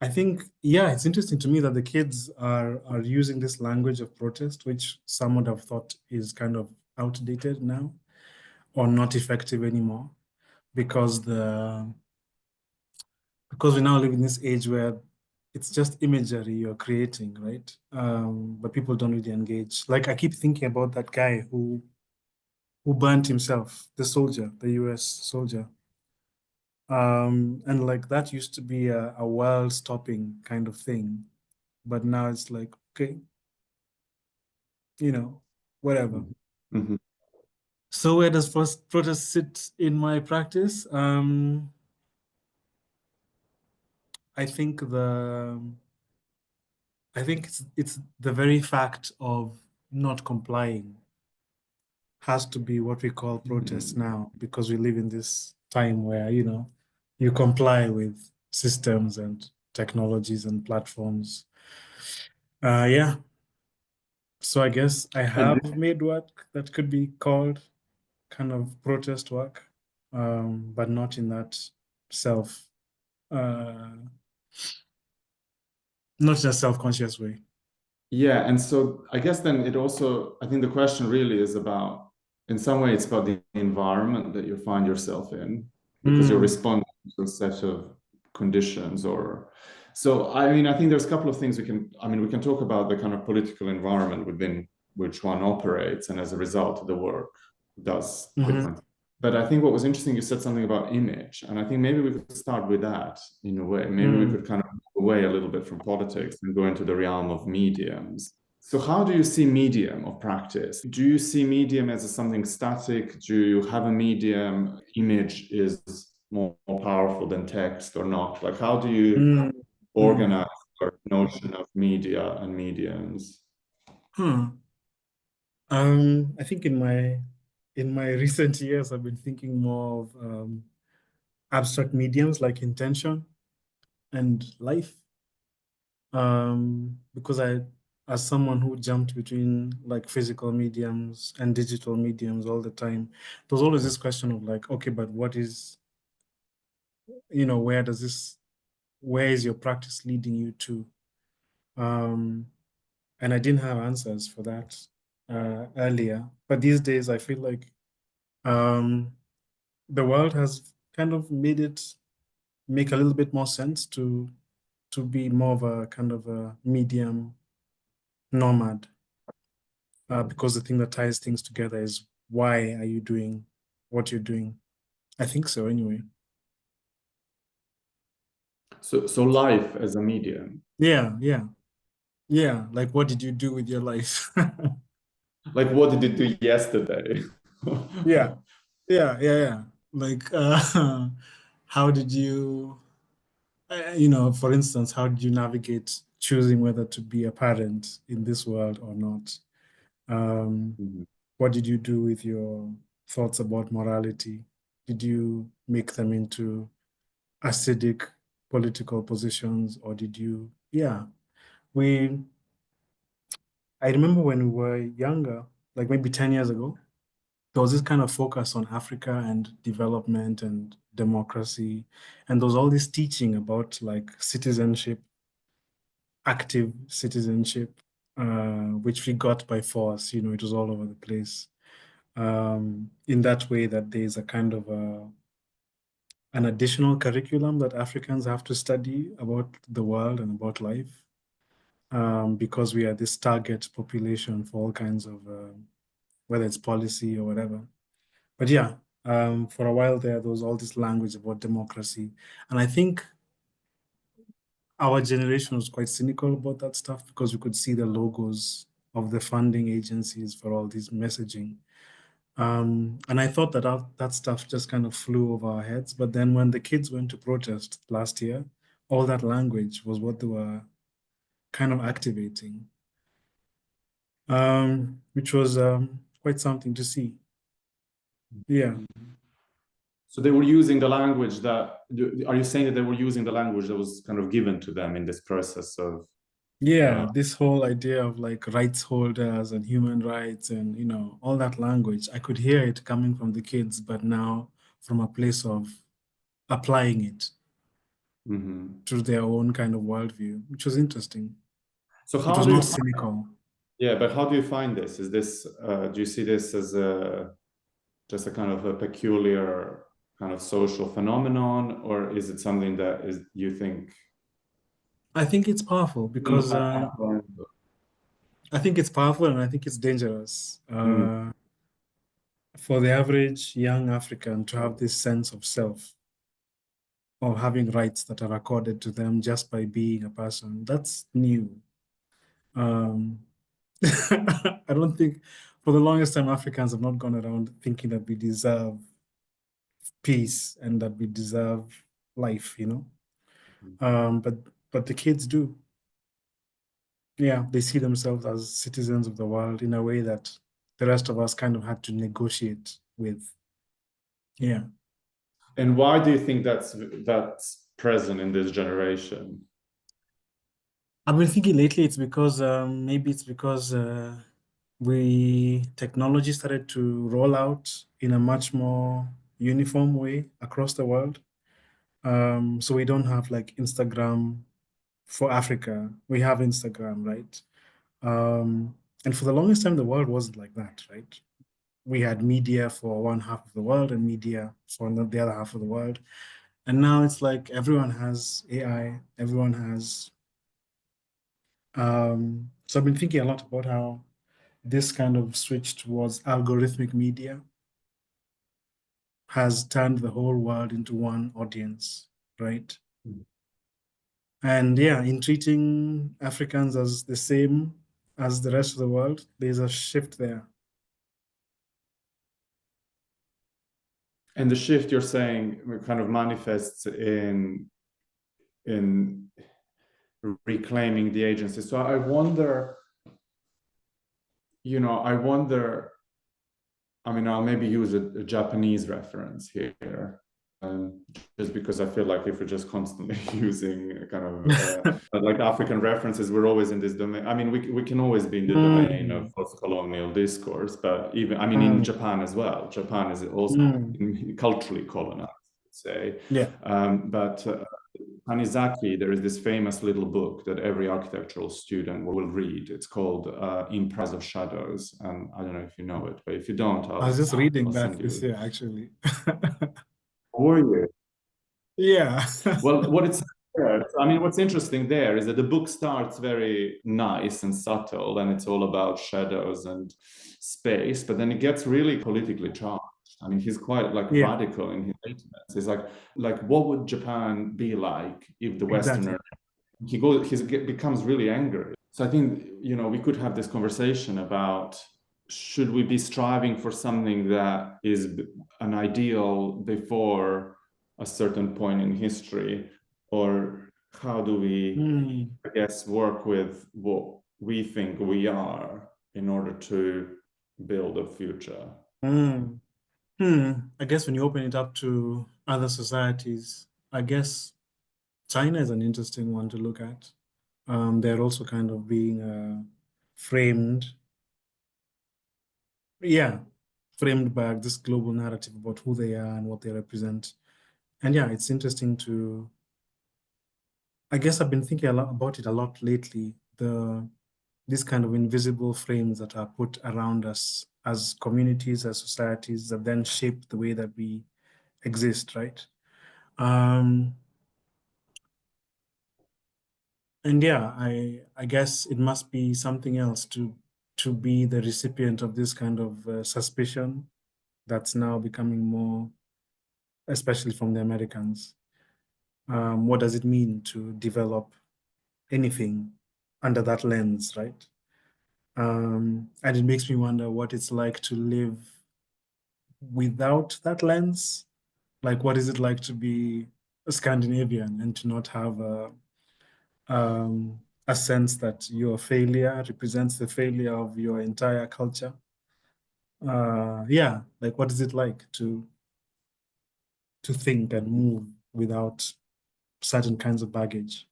I think, yeah, it's interesting to me that the kids are using this language of protest, which some would have thought is kind of outdated now or not effective anymore, because we now live in this age where it's just imagery you're creating, right? But people don't really engage. Like I keep thinking about that guy who burnt himself, the soldier, the US soldier. And like that used to be a world-stopping kind of thing. But now it's like, okay, whatever. Mm-hmm. So where does first protest sit in my practice? I think it's the very fact of not complying has to be what we call protests now, because we live in this time where, you comply with systems and technologies and platforms. Yeah. So I guess I And have made work that could be called kind of protest work, but not in that self, uh, not in a self-conscious way. yeah, and so I guess then it also, I think the question really is about, in some way, it's about the environment that you find yourself in, because you're Mm, responding to a set of conditions or so. I mean, I think there's a couple of things we can talk about the kind of political environment within which one operates, and as a result, the work does mhm, different. But I think what was interesting, you said something about image, and I think maybe we could start with that in a way. Maybe we mm. could kind of move away a little bit from politics and go into the realm of mediums. So how do you see medium of practice? Do you see medium as something static? Do you have a medium? Image is more powerful than text or not? Like how do you Mm, mm. organize your notion of media and mediums? Huh. I think in my recent years, I've been thinking more of abstract mediums like intention and life. Because as someone who jumped between like physical mediums and digital mediums all the time, there's always this question of like, okay, but what is, where is your practice leading you to? Um, and I didn't have answers for that earlier, but these days I feel like um, the world has kind of made it make a little bit more sense to be more of a kind of a medium nomad, because the thing that ties things together is why are you doing what you're doing? I think so anyway. So life as a medium. Yeah, yeah, yeah. Like, what did you do with your life? Like what did you do yesterday? Yeah, yeah, yeah, yeah. Like, how did you, for instance, how did you navigate choosing whether to be a parent in this world or not? Um, Mhm. what did you do with your thoughts about morality? Did you make them into acidic political positions, or did you? Yeah, we. I remember when we were younger, like maybe 10 years ago, there was this kind of focus on Africa and development and democracy. And there was all this teaching about like citizenship, active citizenship, which we got by force. It was all over the place. In that way that there's a kind of an additional curriculum that Africans have to study about the world and about life, because we are this target population for all kinds of, whether it's policy or whatever. But yeah, for a while there was all this language about democracy. And I think our generation was quite cynical about that stuff because we could see the logos of the funding agencies for all this messaging. And I thought that stuff just kind of flew over our heads. But then when the kids went to protest last year, all that language was what they were kind of activating, which was quite something to see. Yeah. So they were using the language that, are you saying that they were using the language that was kind of given to them in this process of, Yeah, uh, this whole idea of like rights holders and human rights and all that language, I could hear it coming from the kids, but now from a place of applying it. to their own kind of worldview, which was interesting. So It how was do you not cynical. Yeah, but how do you find this? Is this do you see this as just a kind of a peculiar kind of social phenomenon, or is it something that is you think? I think it's powerful because I think it's powerful and I think it's dangerous for the average young African to have this sense of self or having rights that are accorded to them just by being a person. That's new. Um, I don't think for the longest time Africans have not gone around thinking that we deserve peace and that we deserve life, you know. But the kids do. Yeah, they see themselves as citizens of the world in a way that the rest of us kind of had to negotiate with. Yeah. And why do you think that's present in this generation? I've been thinking lately it's because maybe it's because technology started to roll out in a much more uniform way across the world. So we don't have like Instagram for Africa. We have Instagram, right? And for the longest time, the world wasn't like that, right? We had media for one half of the world and media for the other half of the world. And now it's like everyone has AI, everyone has. So I've been thinking a lot about how this kind of switch towards algorithmic media has turned the whole world into one audience, right? And yeah, in treating Africans as the same as the rest of the world, there's a shift there. And the shift you're saying kind of manifests in reclaiming the agency. So I wonder, I wonder. I mean, I'll maybe use a Japanese reference here, just because I feel like if we're just constantly using kind of like African references, we're always in this domain. I mean, we can always be in the domain of post-colonial discourse, but even, I mean, in Japan as well. Japan is also culturally colonized, let's say. Yeah. But Tanizaki, there is this famous little book that every architectural student will read. It's called In Prize of Shadows. And I don't know if you know it, but if you don't, I was just reading I'll that send this you. year, actually. Were you? Yeah. Well, I mean, what's interesting there is that the book starts very nice and subtle, and it's all about shadows and space, but then it gets really politically charged. I mean, he's quite like Yeah, radical in his statements. He's like, what would Japan be like if the exactly. Westerner? Becomes really angry. So I think we could have this conversation about should we be striving for something that is an ideal before a certain point in history, or how do we, I guess, work with what we think we are in order to build a future? I guess when you open it up to other societies, I guess China is an interesting one to look at. They're also kind of being framed, yeah, framed by this global narrative about who they are and what they represent. And yeah, it's interesting to, I guess I've been thinking a lot about it a lot lately, these kind of invisible frames that are put around us as communities, as societies that then shape the way that we exist, right? And yeah, I guess it must be something else to be the recipient of this kind of suspicion that's now becoming more, especially from the Americans. What does it mean to develop anything under that lens, right? And it makes me wonder what it's like to live without that lens. Like, what is it like to be a Scandinavian and to not have a sense that your failure represents the failure of your entire culture? Yeah, like what is it like to think and move without certain kinds of baggage?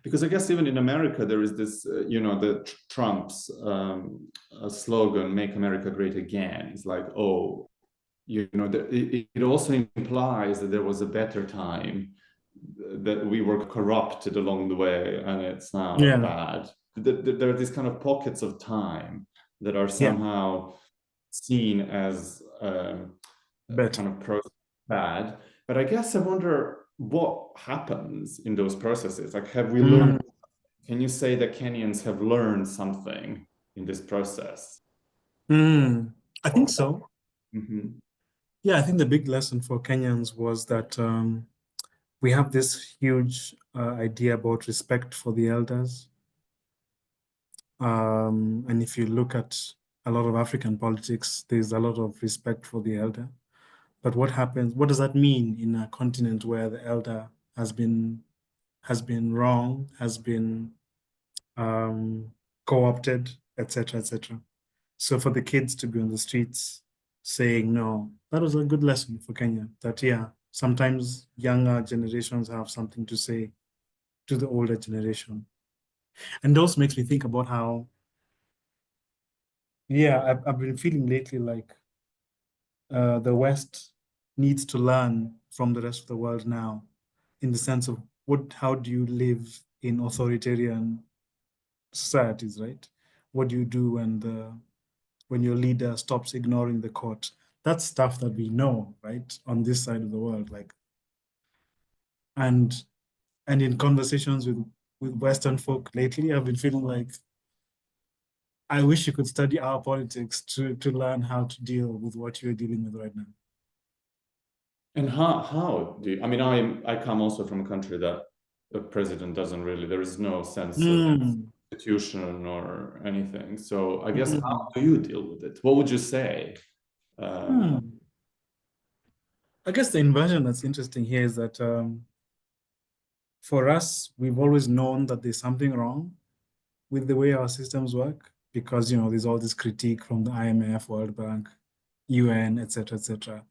Because I guess even in America there is this, the Trump's slogan "Make America Great Again." It's like, oh, it also implies that there was a better time, that we were corrupted along the way and it's now Yeah, bad. There are these kind of pockets of time that are yeah, somehow seen as better. kind of bad. But I guess I wonder what happens in those processes. Like, have we Mm, learned? Can you say that Kenyans have learned something in this process? I think so. Mm-hmm. Yeah, I think the big lesson for Kenyans was that we have this huge idea about respect for the elders. And if you look at a lot of African politics, there's a lot of respect for the elder. But what happens? What does that mean in a continent where the elder has been wrong, has been um, co-opted, etc., etc. So for the kids to be on the streets saying no, that was a good lesson for Kenya. That yeah, sometimes younger generations have something to say to the older generation, and those makes me think about how yeah, I've been feeling lately like the West needs to learn from the rest of the world now, in the sense of how do you live in authoritarian societies, right? What do you do when your leader stops ignoring the court? That's stuff that we know, right, on this side of the world. Like, and and in conversations with Western folk lately, I've been feeling like I wish you could study our politics to learn how to deal with what you're dealing with right now. And how do you, I mean, I come also from a country that the president doesn't really, there is no sense of Mm, institution or anything. So I guess how mm, do you deal with it? What would you say? mm. I guess the inversion that's interesting here is that for us, we've always known that there's something wrong with the way our systems work because there's all this critique from the IMF, World Bank, UN, etc., etc.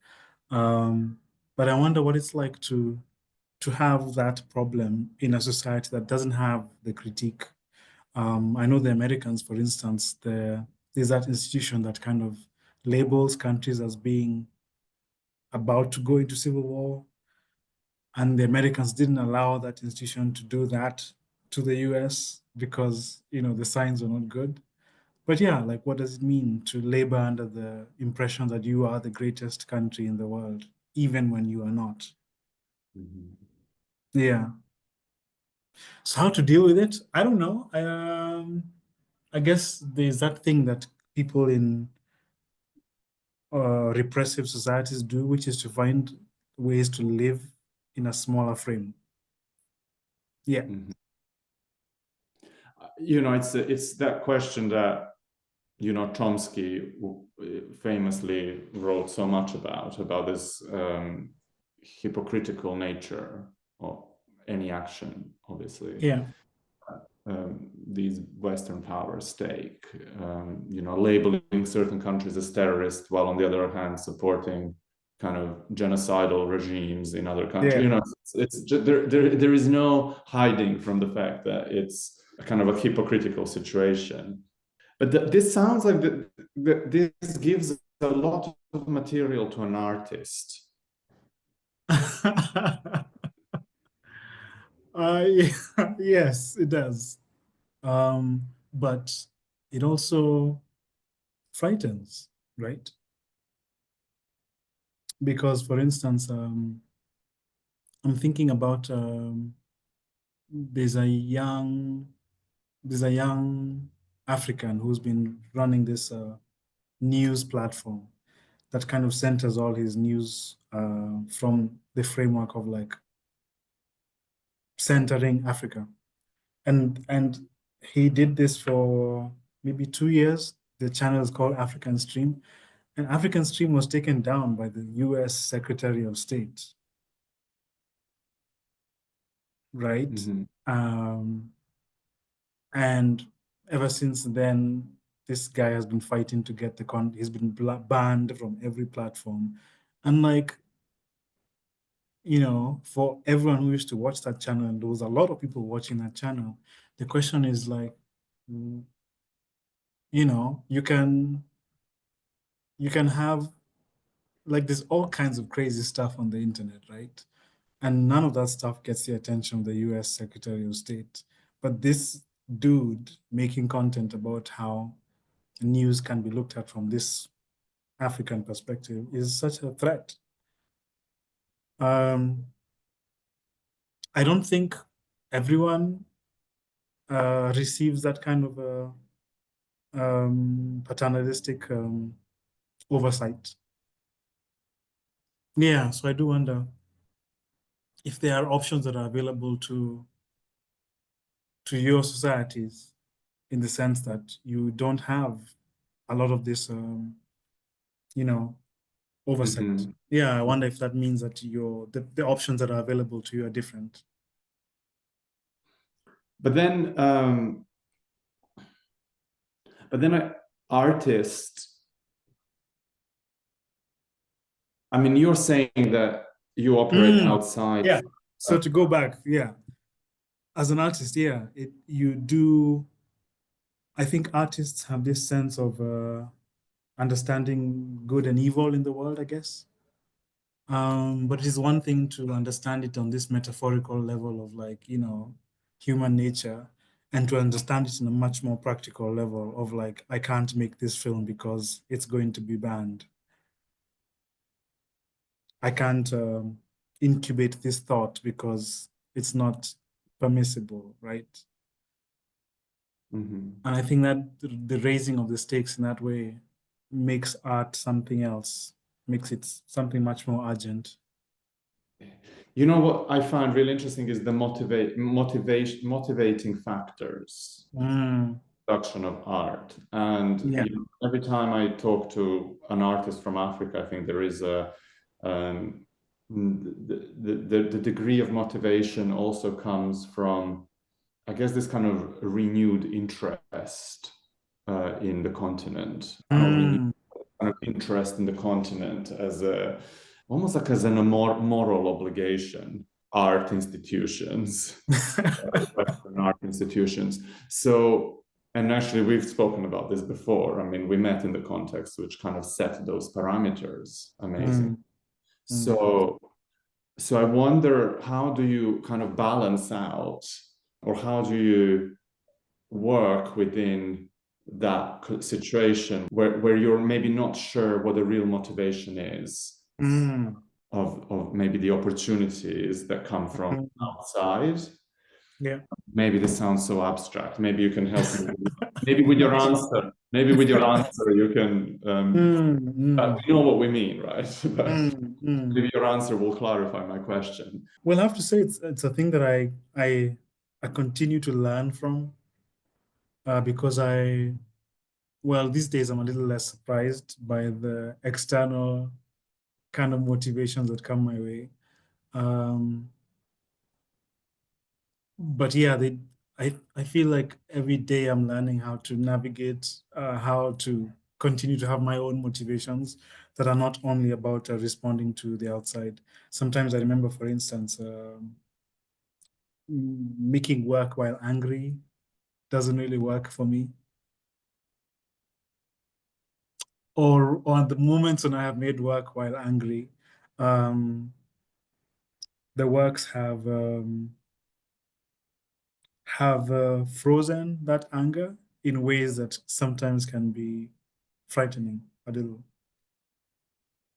But I wonder what it's like to have that problem in a society that doesn't have the critique. I know the Americans, for instance, there's that institution that kind of labels countries as being about to go into civil war, and the Americans didn't allow that institution to do that to the US because the signs were not good. But yeah, like what does it mean to labor under the impression that you are the greatest country in the world, even when you are not? Mhm. Yeah. So how to deal with it? I don't know. I guess there's that thing that people in repressive societies do, which is to find ways to live in a smaller frame. Yeah. Mhm. It's that question that Chomsky famously wrote so much about this hypocritical nature of any action, obviously. Yeah. These Western powers take, labeling certain countries as terrorists, while on the other hand supporting kind of genocidal regimes in other countries. Yeah. It's just, there is no hiding from the fact that it's a kind of a hypocritical situation. But this sounds like this gives a lot of material to an artist. yes, it does. But it also frightens, right? Because, for instance, I'm thinking about there's a young there's a young African who's been running this news platform that kind of centers all his news from the framework of like centering Africa. And he did this for maybe 2 years. The channel is called African Stream. And African Stream was taken down by the US Secretary of State, right? Mhm. Um, and ever since then, this guy has been fighting to get he's been banned from every platform. And like, for everyone who used to watch that channel, and there was a lot of people watching that channel, the question is like, mm, you can have like there's all kinds of crazy stuff on the internet, right? And none of that stuff gets the attention of the US Secretary of State. But this dude making content about how news can be looked at from this African perspective is such a threat. I don't think everyone receives that kind of paternalistic oversight. Yeah, so I do wonder if there are options that are available to your societies, in the sense that you don't have a lot of this, oversight. Mhm. Yeah, I wonder if that means that the options that are available to you are different. But then, artists. I mean, you're saying that you operate outside. Yeah. So to go back, yeah, as an artist, yeah, you do. I think artists have this sense of understanding good and evil in the world, I guess. But it is one thing to understand it on this metaphorical level of, like, human nature, and to understand it in a much more practical level of, like, I can't make this film because it's going to be banned. I can't incubate this thought because it's not permissible, right? Mhm. And I think that the raising of the stakes in that way makes art something else, makes it something much more urgent. You know what I find really interesting is the motivating factors, Mm, production of art. And yeah. every time I talk to an artist from Africa, I think there is the degree of motivation also comes from, I guess, this kind of renewed interest in the continent. I don't renewed Mm. kind of interest in the continent as almost like as an moral obligation. Art institutions, Western art institutions. So, and actually, we've spoken about this before. I mean, we met in the context which kind of set those parameters. Amazing. Mm, mm, So, so I wonder, how do you kind of balance out, or how do you work within that situation where you're maybe not sure what the real motivation is mm, of maybe the opportunities that come from mm. outside. Yeah. Maybe this sounds so abstract. Maybe you can help me. Maybe with your answer. Maybe with your answer you can. Mm, mm, We know what we mean, right? But mm, mm. maybe your answer will clarify my question. Well, I have to say it's a thing that I continue to learn from, because well, these days I'm a little less surprised by the external kind of motivations that come my way. Um, but yeah, I feel like every day I'm learning how to navigate, how to continue to have my own motivations that are not only about responding to the outside. Sometimes I remember, for instance, making work while angry doesn't really work for me. Or the moments when I have made work while angry, um, the works have frozen that anger in ways that sometimes can be frightening a little.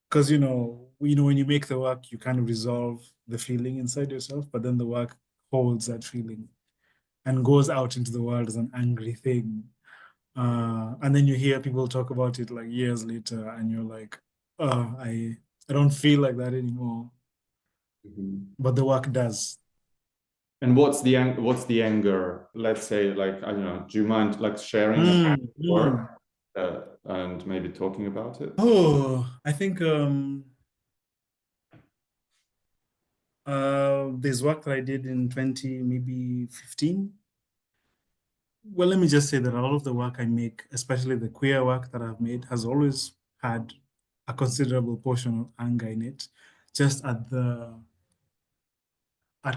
Because when you make the work, you kind of resolve the feeling inside yourself, but then the work holds that feeling and goes out into the world as an angry thing. And then you hear people talk about it like years later, and you're like, oh, I don't feel like that anymore. Mhm. But the work does. And what's the anger? Let's say, like, I don't know. Do you mind like sharing a Mm, work mm. and maybe talking about it? Oh, I think there's work that I did in 20, maybe 15. Well, let me just say that a lot of the work I make, especially the queer work that I've made, has always had a considerable portion of anger in it, just at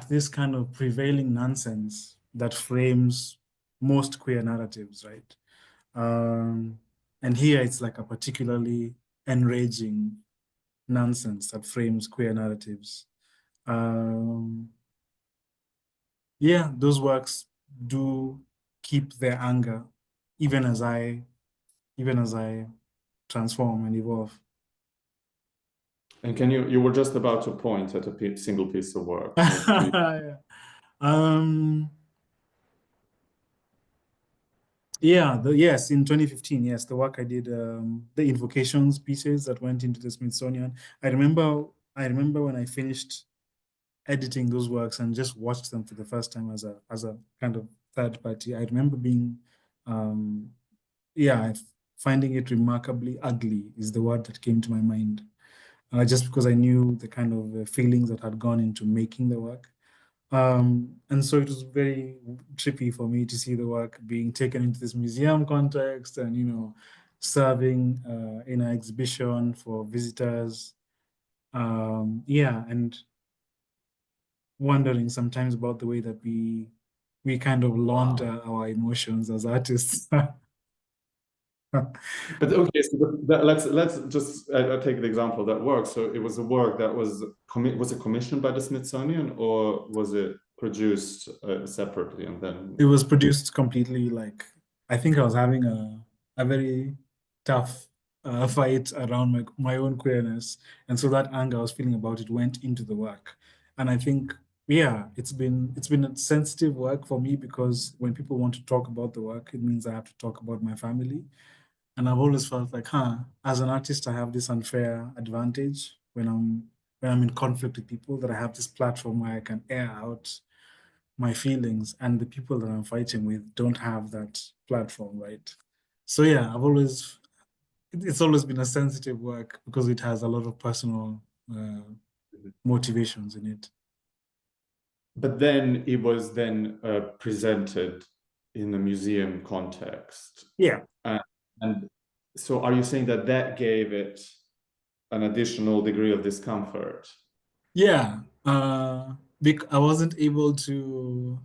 this kind of prevailing nonsense that frames most queer narratives, right? Um, and here it's like a particularly enraging nonsense that frames queer narratives. Yeah, those works do keep their anger even as I transform and evolve. And you were just about to point at a single piece of work. Yeah. Yeah, yes, in 2015, yes, the work I did, the invocations pieces that went into the Smithsonian. I remember when I finished editing those works and just watched them for the first time as a kind of third party. I remember being, yeah, finding it remarkably ugly is the word that came to my mind, just because I knew the kind of feelings that had gone into making the work. And so it was very trippy for me to see the work being taken into this museum context and, serving in an exhibition for visitors. Yeah, and wondering sometimes about the way that we kind of launder our emotions as artists. But okay, so let's just take the example of that work. So it was a work that was it commissioned by the Smithsonian, or was it produced separately and then? It was produced completely like, I think I was having a very tough fight around my own queerness. And so that anger I was feeling about it went into the work. And I think, yeah, it's been a sensitive work for me because when people want to talk about the work, it means I have to talk about my family. And I've always felt like, as an artist, I have this unfair advantage when I'm in conflict with people, that I have this platform where I can air out my feelings, and the people that I'm fighting with don't have that platform, right? So yeah, it's always been a sensitive work because it has a lot of personal motivations in it. But then it was then presented in a museum context. Yeah. And so are you saying that gave it an additional degree of discomfort? Yeah. I wasn't able to,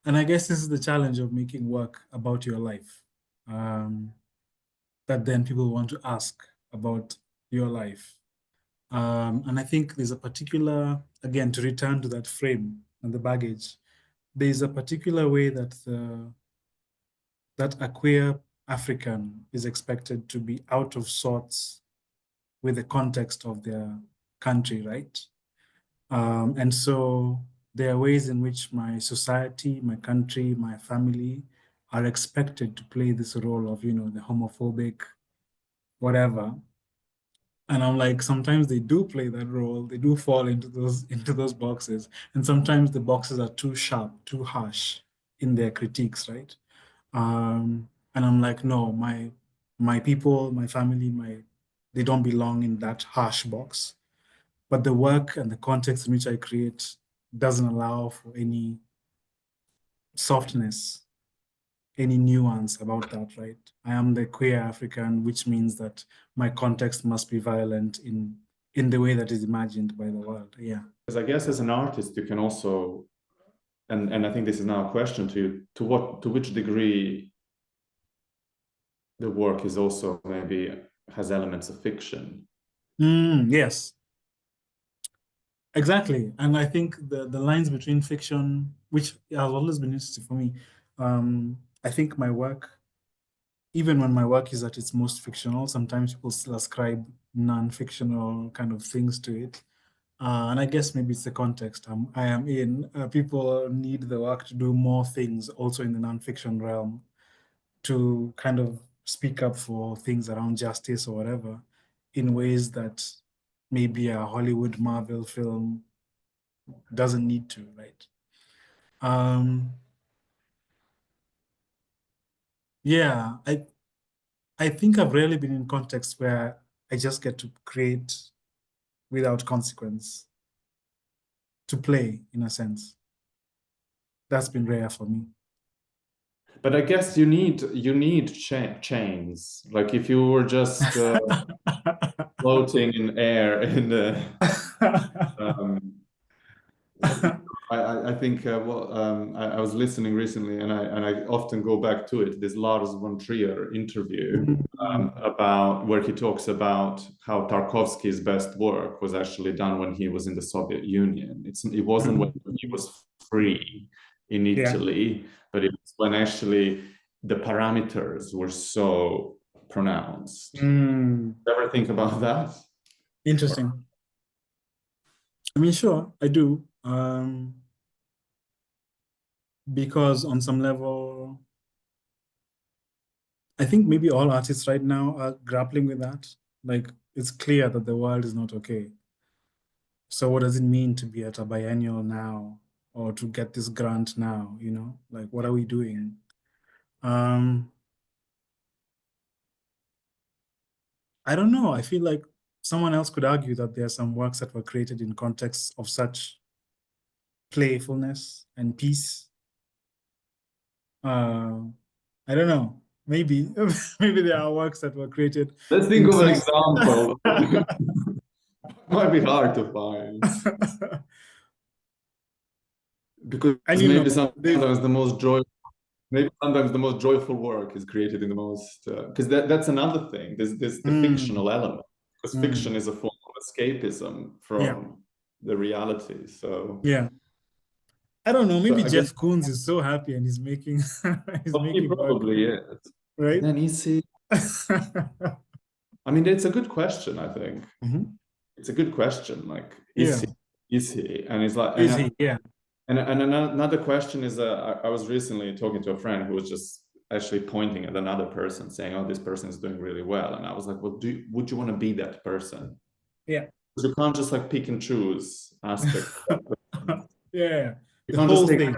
and I guess this is the challenge of making work about your life. That then people want to ask about your life. And I think there's a particular, again, to return to that frame and the baggage, there's a particular way that a queer African is expected to be out of sorts with the context of their country, right? And so there are ways in which my society, my country, my family are expected to play this role of, the homophobic, whatever. And I'm like, sometimes they do play that role. They do fall into those boxes. And sometimes the boxes are too sharp, too harsh in their critiques, right? And I'm like, no, my people, my family, they don't belong in that harsh box. But the work and the context in which I create doesn't allow for any softness, any nuance about that, right? I am the queer African, which means that my context must be violent in the way that is imagined by the world. Yeah. Because I guess as an artist, you can also, and I think this is now a question to you, to which degree the work is also maybe has elements of fiction. Yes, exactly. And I think the lines between fiction, which has always been interesting for me, I think my work, even when my work is at its most fictional, sometimes people still ascribe non-fictional kind of things to it. And I guess maybe it's the context I am in. People need the work to do more things also in the nonfiction realm to kind of speak up for things around justice or whatever in ways that maybe a Hollywood Marvel film doesn't need to, right? Yeah, I think I've rarely been in contexts where I just get to create without consequence, to play in a sense. That's been rare for me. But I guess you need chains. Like if you were just floating in air in the um, I think I was listening recently, and I often go back to it. This Lars von Trier interview about where he talks about how Tarkovsky's best work was actually done when he was in the Soviet Union. It wasn't when he was free in Yeah. Italy, but it was when actually the parameters were so pronounced. Ever think about that? Interesting. I mean, sure, I do. Because on some level, I think maybe all artists right now are grappling with that. Like, it's clear that the world is not okay. So what does it mean to be at a biennial now or to get this grant now, you know? Like, what are we doing? I don't know. I feel like someone else could argue that there are some works that were created in contexts of such playfulness and peace. I don't know. Maybe maybe there are works that were created Let's think in of an such example. Might be hard to find because and you know, maybe there's sometimes the most joyful work is created in the most because that's another thing. There's the mm, fictional element because fiction mm, is a form of escapism yeah, from the reality. So yeah. I don't know. so Maybe I guess Jeff Koons is so happy and he's making he's he making work, probably is. But right? then is he? I mean, it's a good question. I think Mhm. it's a good question. Like, is Yeah. he? Is he? And it's like, Is he? Yeah. and another question is, I was recently talking to a friend who was just actually pointing at another person, saying, "Oh, this person is doing really well," and I was like, "Well, would you want to be that person? Yeah. Because you can't just like pick and choose aspects of that person. Yeah. You The can't just whole take thing.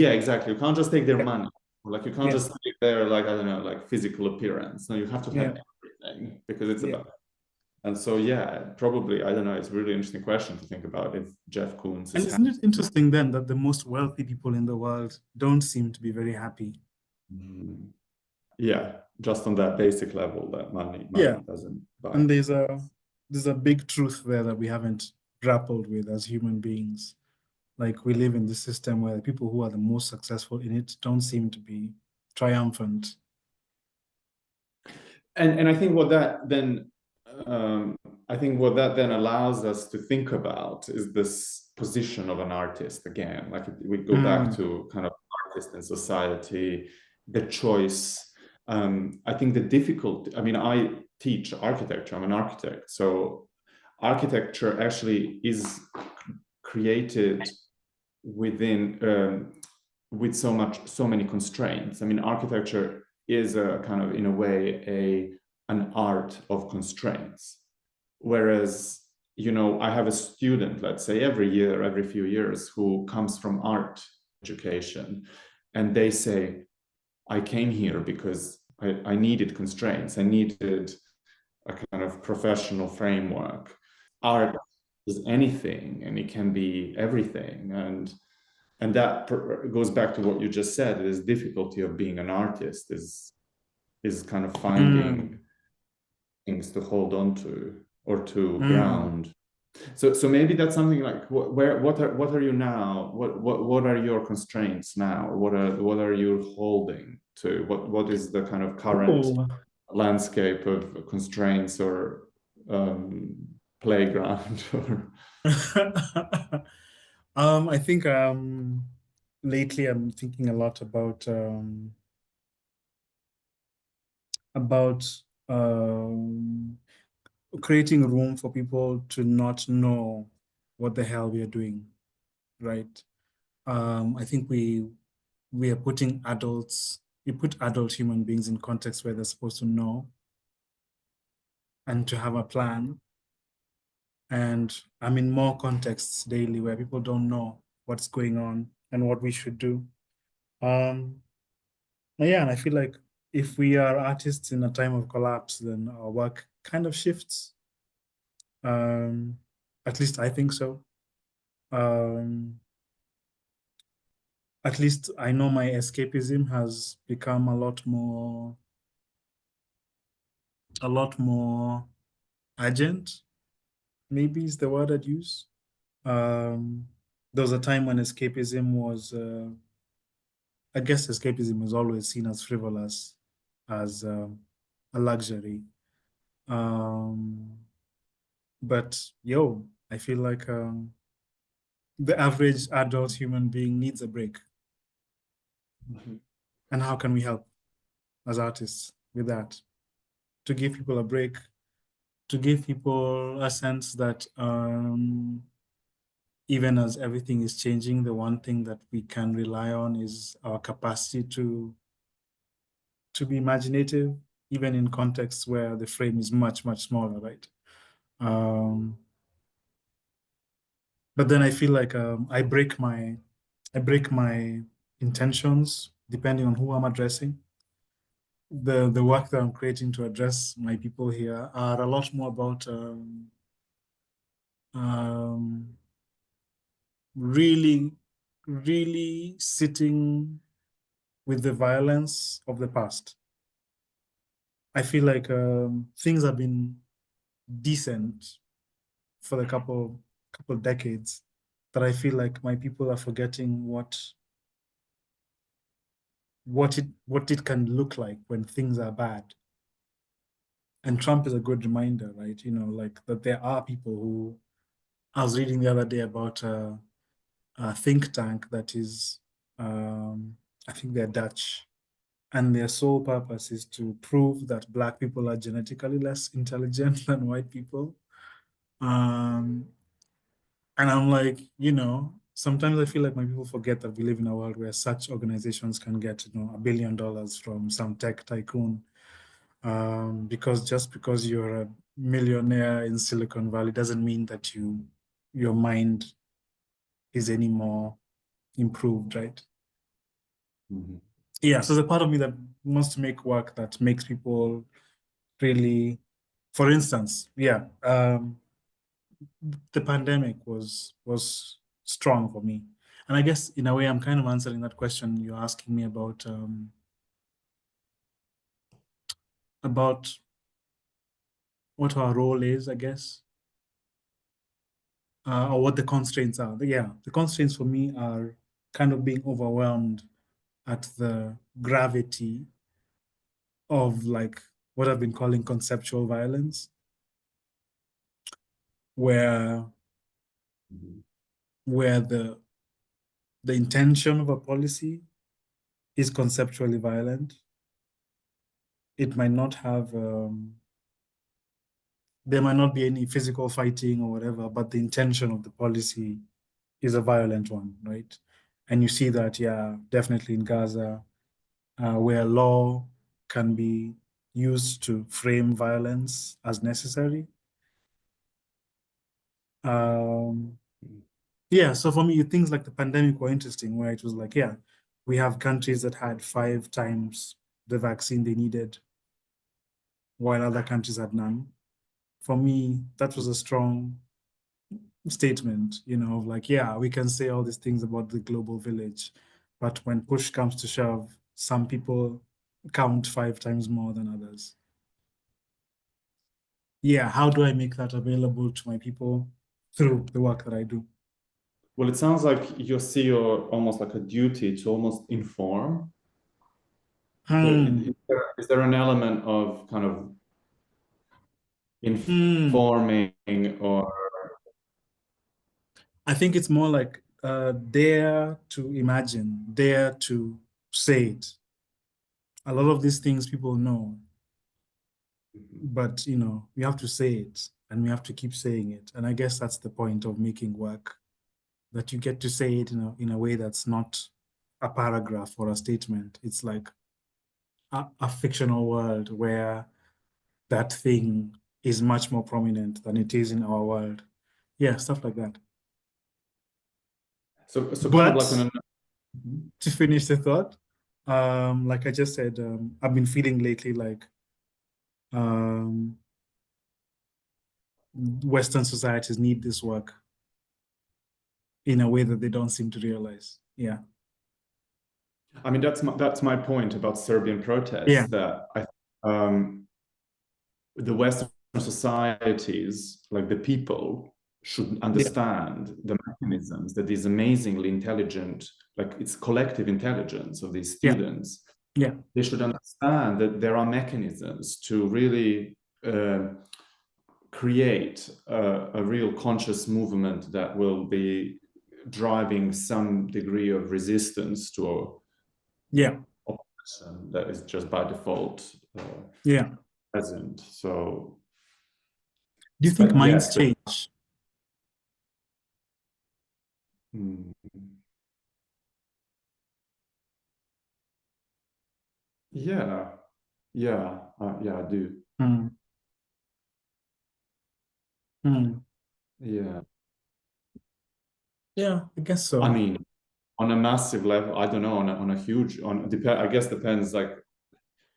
yeah, exactly. You can't just take their Yeah. money. Like you can't Yeah. just take their like I don't know, like physical appearance. No, you have to Yeah. have everything because it's Yeah. about." And so, yeah, probably, I don't know, it's a really interesting question to think about if Jeff Koons And is isn't it interesting then that the most wealthy people in the world don't seem to be very happy? happy. Yeah, just on that basic level that Yeah. money doesn't buy. And there's a big truth there that we haven't grappled with as human beings. Like we live in this system where the people who are the most successful in it don't seem to be triumphant. And I think what that then I think what that then allows us to think about is this position of an artist again. Like we go back Mm, to kind of artist in society, the choice. I think the difficulty, I mean, I teach architecture, I'm an architect. So architecture actually is created within with so many constraints. I mean, architecture is a kind of in a way an art of constraints. Whereas, you know, I have a student, let's say every year, every few years, who comes from art education, and they say, I came here because I needed constraints. I needed a kind of professional framework. Art is anything, and it can be everything. And that goes back to what you just said. This difficulty of being an artist is kind of mm, finding things to hold on to or to mm. ground. So maybe that's something like what are you now? What are your constraints now? Or what are you holding to? What is the kind of current Oh. landscape of constraints or playground or I think lately I'm thinking a lot about um, creating room for people to not know what the hell we are doing, right? I think we are putting we put adult human beings in contexts where they're supposed to know and to have a plan. And I'm in more contexts daily where people don't know what's going on and what we should do. Um, yeah, and I feel like if we are artists in a time of collapse, then our work kind of shifts. Um, at least I think so. Um, at least I know my escapism has become a lot more urgent, maybe is the word I'd use. Um, there was a time when escapism was, I guess escapism was always seen as frivolous, as a luxury. But yo, I feel like the average adult human being needs a break. And how can we help as artists with that? To give people a break, to give people a sense that even as everything is changing, the one thing that we can rely on is our capacity to be imaginative, even in contexts where the frame is much, much smaller, right? But then I feel like I break my intentions depending on who I'm addressing. The work that I'm creating to address my people here are a lot more about really, really sitting with the violence of the past. I feel like things have been decent for the couple decades, but I feel like my people are forgetting what it can look like when things are bad. And Trump is a good reminder, right? You know, like that there are people who, I was reading the other day about a think tank that is, I think they're Dutch, and their sole purpose is to prove that Black people are genetically less intelligent than white people. And I'm like, you know, sometimes I feel like my people forget that we live in a world where such organizations can get, you know, $1 billion from some tech tycoon. Because just because you're a millionaire in Silicon Valley doesn't mean that your mind is any more improved, right? Yeah, so there's a part of me that wants to make work that makes people really, for instance, the pandemic was strong for me. And I guess in a way I'm kind of answering that question you're asking me about what our role is, I guess, or what the constraints are. Yeah, the constraints for me are kind of being overwhelmed at the gravity of like what I've been calling conceptual violence, where where the intention of a policy is conceptually violent. It might not have there might not be any physical fighting or whatever, but the intention of the policy is a violent one, right? And you see that, yeah, definitely in Gaza, where law can be used to frame violence as necessary. Yeah, so for me, things like the pandemic were interesting, where it was like, yeah, we have countries that had 5 times the vaccine they needed, while other countries had none. For me, that was a strong statement, you know, of like, yeah, we can say all these things about the global village, but when push comes to shove, some people count 5 times more than others. Yeah, how do I make that available to my people through the work that I do? Well, it sounds like you see your almost like a duty to almost inform. So Hmm. is there an element of kind of Hmm. informing or I think it's more like dare to imagine, dare to say it. A lot of these things people know, but you know, we have to say it and we have to keep saying it. And I guess that's the point of making work, that you get to say it in a way that's not a paragraph or a statement. It's like a fictional world where that thing is much more prominent than it is in our world. Yeah, stuff like that. so kind of But like an to finish the thought, like I just said, I've been feeling lately like um, Western societies need this work in a way that they don't seem to realize. Yeah. I mean that's my point about Serbian Yeah. protests that the Western societies, like the people, should understand the mechanisms that these amazingly intelligent, like it's collective intelligence of these students. Yeah. They should understand that there are mechanisms to really create a real conscious movement that will be driving some degree of resistance to oppression that is just by default present. So do you think minds change? Yeah, I do. Yeah, I guess so. I mean, on a massive level, I don't know, on a huge, I guess depends, like,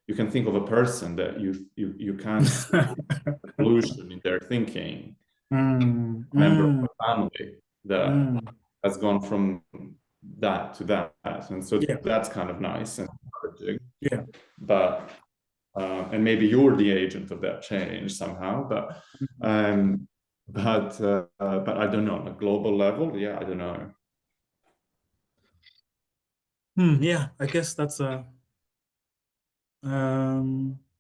you can think of a person that you can't see evolution in their thinking. A member of a family that has gone from that to that. And so that's kind of nice and encouraging. Yeah. But and maybe you're the agent of that change somehow, but I don't know, on a global level, I don't know. Yeah, I guess that's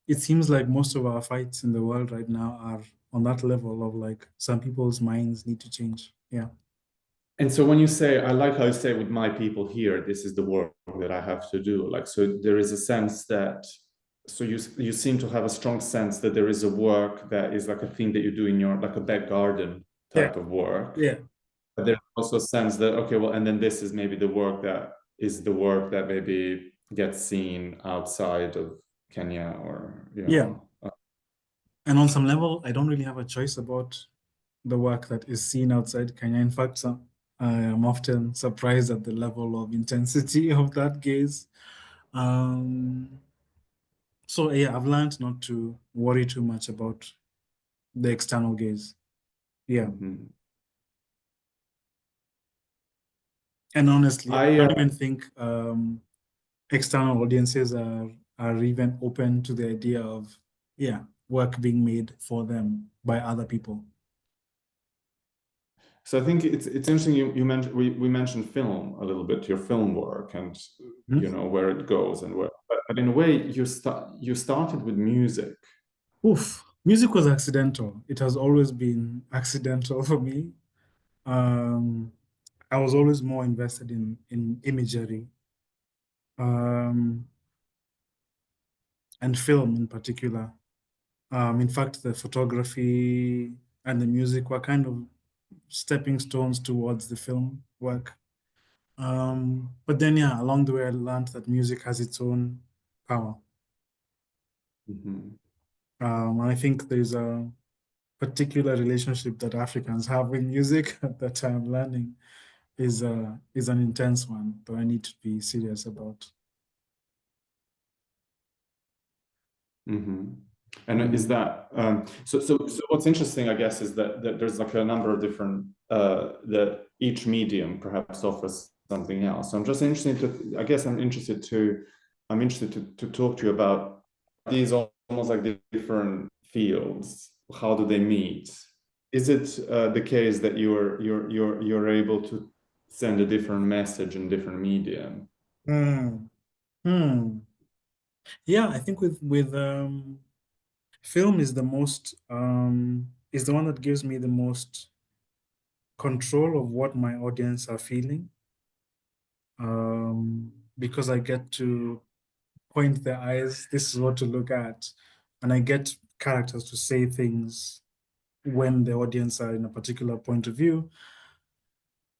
it seems like most of our fights in the world right now are on that level of like some people's minds need to change. Yeah. And so when you say, I like how you say with my people here, this is the work that I have to do. Like, so there is a sense that, so you seem to have a strong sense that there is a work that is like a thing that you do in your, like a back garden type of work. Yeah. But there's also a sense that, okay, well, and then this is maybe the work that is the work that maybe gets seen outside of Kenya or, you know. And on some level, I don't really have a choice about the work that is seen outside Kenya. In fact, I am often surprised at the level of intensity of that gaze. So yeah, I've learned not to worry too much about the external gaze. Yeah. And honestly, I don't even think external audiences are even open to the idea of work being made for them by other people. So I think it's interesting you mentioned we mentioned film a little bit, your film work, and you know where it goes and where. But in a way, you started with music. Music was accidental. It has always been accidental for me. I was always more invested in imagery, and film in particular. In fact, the photography and the music were kind of stepping stones towards the film work. But then, along the way, I learned that music has its own power. And I think there's a particular relationship that Africans have with music that I'm learning is an intense one that I need to be serious about. And is that so what's interesting, I guess, is that there's like a number of different that each medium perhaps offers something else. So I'm just interested to, I guess I'm interested to talk to you about these almost like different fields. How do they meet? Is it the case that you're able to send a different message in different medium? Yeah, I think with film is the most is the one that gives me the most control of what my audience are feeling, because I get to point their eyes, this is what to look at, and I get characters to say things when the audience are in a particular point of view.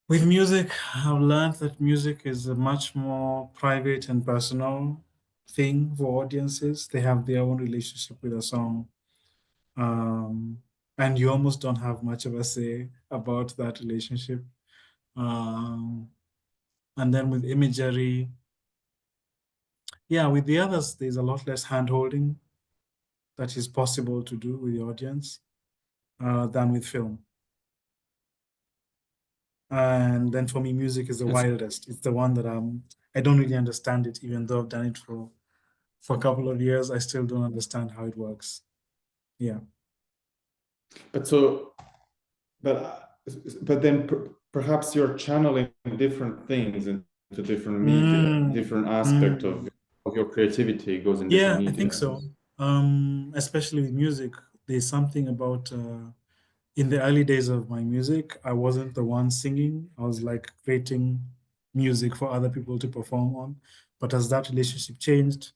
With music, I've learned that music is a much more private and personal thing for audiences. They have their own relationship with a song. And you almost don't have much of a say about that relationship. And then with imagery, with the others, there's a lot less hand-holding that is possible to do with the audience than with film. And then for me, music is the wildest. It's the one that I don't really understand it, even though I've done it for a couple of years. I still don't understand how it works. Yeah. But but then perhaps you're channeling different things into different media, different aspect of your creativity goes in different Yeah, I media. think so. Especially with music, there's something about in the early days of my music, I wasn't the one singing. I was like creating music for other people to perform on. But as that relationship changed,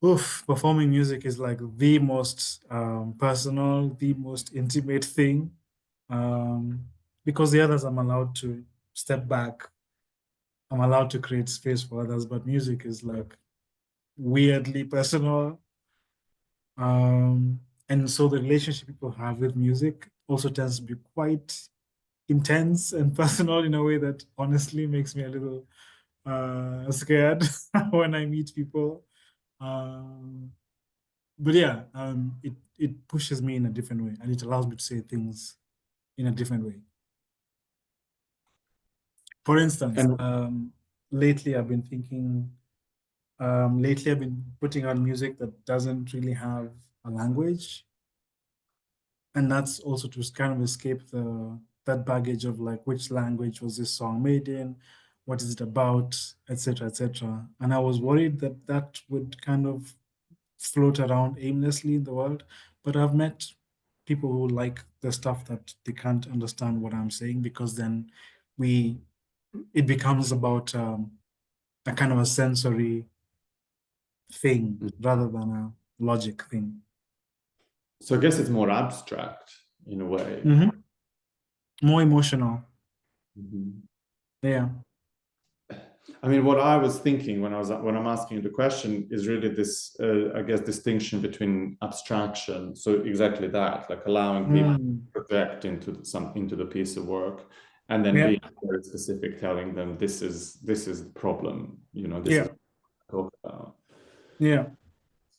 oof, performing music is like the most personal, the most intimate thing. Um, because the others I'm allowed to step back. I'm allowed to create space for others, but music is like weirdly personal. And so the relationship people have with music also tends to be quite intense and personal in a way that honestly makes me a little scared when I meet people. Um, but yeah, it pushes me in a different way and it allows me to say things in a different way. For instance, And lately I've been thinking, lately I've been putting on music that doesn't really have a language. And that's also to kind of escape the that baggage of like which language was this song made in, what is it about, etc., etc. And I was worried that that would kind of float around aimlessly in the world. But I've met people who like the stuff that they can't understand what I'm saying because then we it becomes about a kind of a sensory thing rather than a logic thing. so I guess it's more abstract in a way. Mhm. More emotional. Mhm. Yeah. I mean, what I was thinking when I'm asking the question is really this, I guess, distinction between abstraction. So exactly that, like allowing people Mm. to project into the piece of work, and then Yeah. being very specific, telling them this is the problem. This is Yeah. what I talk about. Yeah.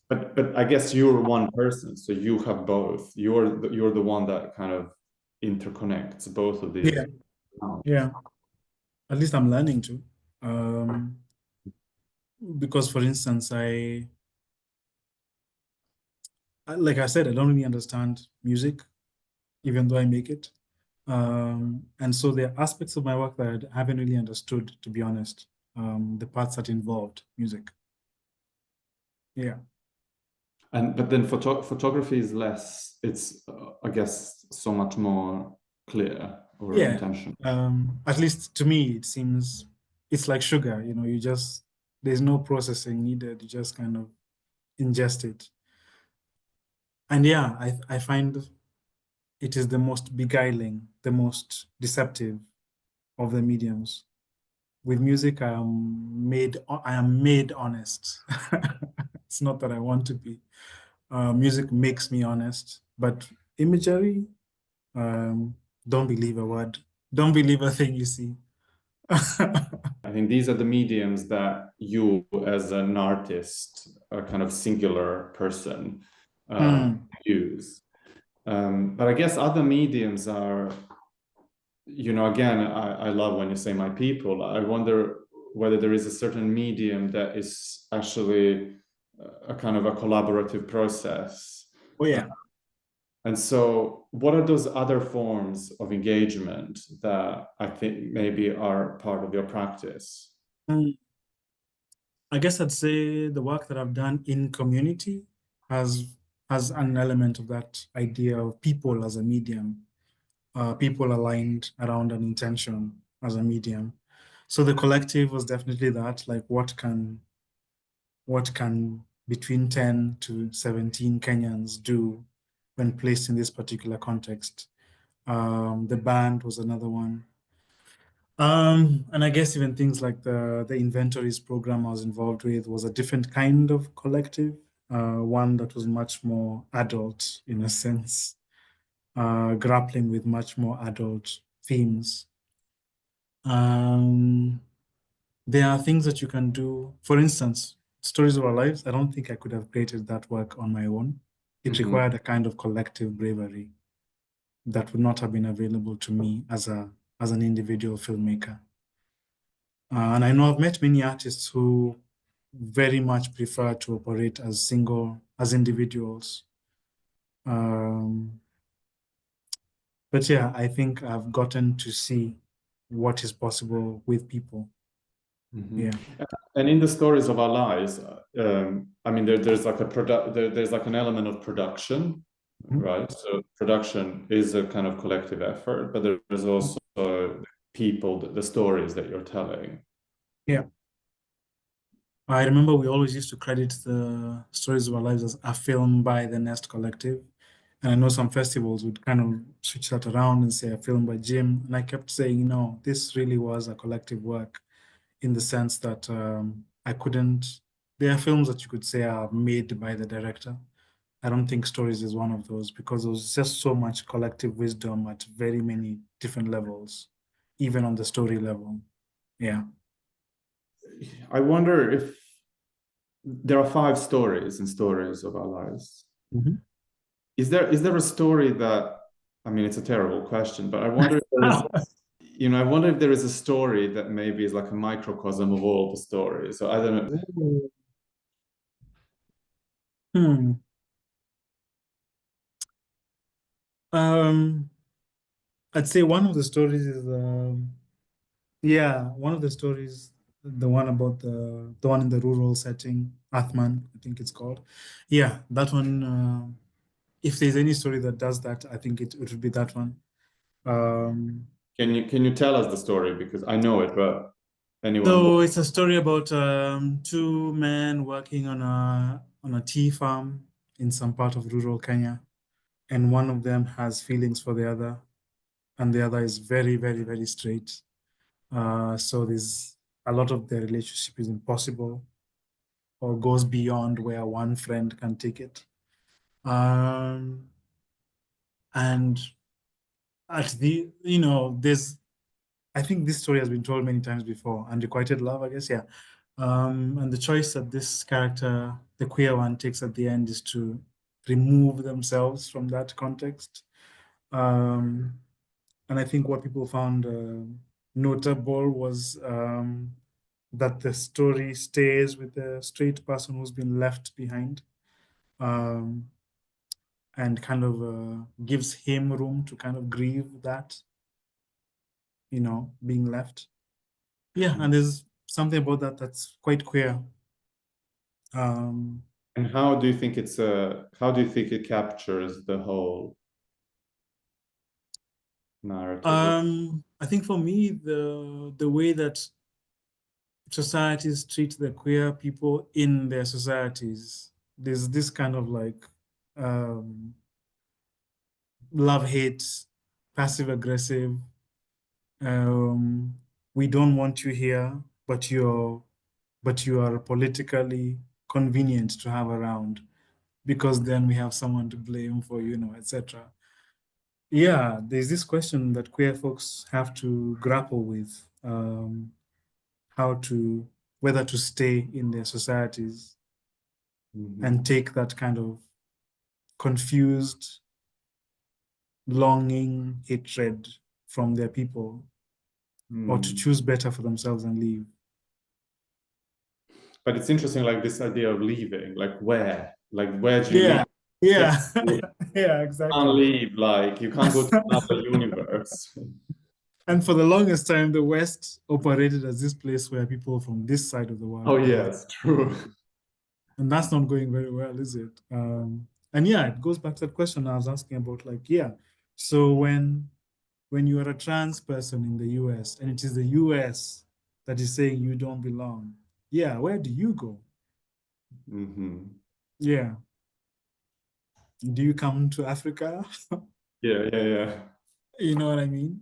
But I guess you're one person, so you have both. You're the one that kind of interconnects both of these. Yeah. Yeah. At least I'm learning to. Um, because for instance, like I said, I don't really understand music, even though I make it. And so there are aspects of my work that I haven't really understood, to be honest. The parts that involved music. Yeah. And but then photography is less. It's I guess so much more clear or Yeah. intentional. At least to me, it seems it's like sugar, you just there's no processing needed. You just kind of ingest it. And yeah, I find it is the most beguiling, the most deceptive of the mediums. With music, I am made honest. It's not that I want to be. Music makes me honest, but imagery, um, don't believe a word. Don't believe a thing you see. I think these are the mediums that you, as an artist, a kind of singular person, Mm. use. But I guess other mediums are, again, I love when you say my people. I wonder whether there is a certain medium that is actually a kind of a collaborative process. Oh yeah. And so, what are those other forms of engagement that I think maybe are part of your practice? Mm. I guess I'd say the work that I've done in community has has an element of that idea of people as a medium, people aligned around an intention as a medium. So the collective was definitely that, like what can between 10 to 17 Kenyans do when placed in this particular context. The band was another one. And I guess even things like the inventories program I was involved with was a different kind of collective, one that was much more adult in a sense, grappling with much more adult themes. Um, there are things that you can do. For instance, Stories of Our Lives, I don't think I could have created that work on my own. It Mhm. required a kind of collective bravery that would not have been available to me as an individual filmmaker. And I know I've met many artists who very much prefer to operate as individuals. Um, But yeah, I think I've gotten to see what is possible with people. Yeah. And in the stories of our lives, I mean, there's like there's like an element of production, Mhm. right? So production is a kind of collective effort, but there's also people, the stories that you're telling. Yeah. I remember we always used to credit the stories of our lives as a film by the Nest Collective. And I know some festivals would kind of switch that around and say a film by Jim. And I kept saying, no, this really was a collective work in the sense that I couldn't, there are films that you could say are made by the director. I don't think Stories is one of those because there was just so much collective wisdom at very many different levels, even on the story level. Yeah. I wonder if there are 5 stories in Stories of Our Lives. Mhm. Is there a story that, I mean, it's a terrible question, but I wonder if there is, I wonder if there is a story that maybe is like a microcosm of all the stories. So I don't know. Hmm. Um, I'd say one of the stories is yeah, one of the stories, the one about the one in the rural setting, Athman, I think it's called. Yeah, that one. If there's any story that does that, I think it would be that one. Um, Can you tell us the story? Because I know it, but anyone so it's a story about two men working on a tea farm in some part of rural Kenya, and one of them has feelings for the other, and the other is very, very, very straight. So there's a lot of the relationship is impossible or goes beyond where one friend can take it. And at there's, I think this story has been told many times before, Unrequited Love, I guess, yeah. And the choice that this character, the queer one, takes at the end is to remove themselves from that context. Um, and I think what people found notable was that the story stays with the straight person who's been left behind, um, and kind of gives him room to kind of grieve that, being left. Yeah, and there's something about that that's quite queer. Um, and how do you think how do you think it captures the whole narrative? I think for me, the way that societies treat the queer people in their societies, there's this kind of like um, love hate, passive aggressive. Um, we don't want you here, but you are politically convenient to have around because then we have someone to blame for, etc. Yeah, there's this question that queer folks have to grapple with, how to, whether to stay in their societies and take that kind of confused, longing, hatred from their people, or to choose better for themselves and leave. But it's interesting, like this idea of leaving, like where do you leave? Yeah, yeah, You yeah, can't exactly. leave, like you can't go to another universe. And for the longest time, the West operated as this place where people from this side of the Oh world go. yes, true. And that's not going very well, is it? And yeah, it goes back to that question I was asking about, like, yeah, so when you are a trans person in the US and it is the US that is saying you don't belong, yeah, where do you go? Yeah. Do you come to Africa? Yeah, yeah, yeah. You know what I mean?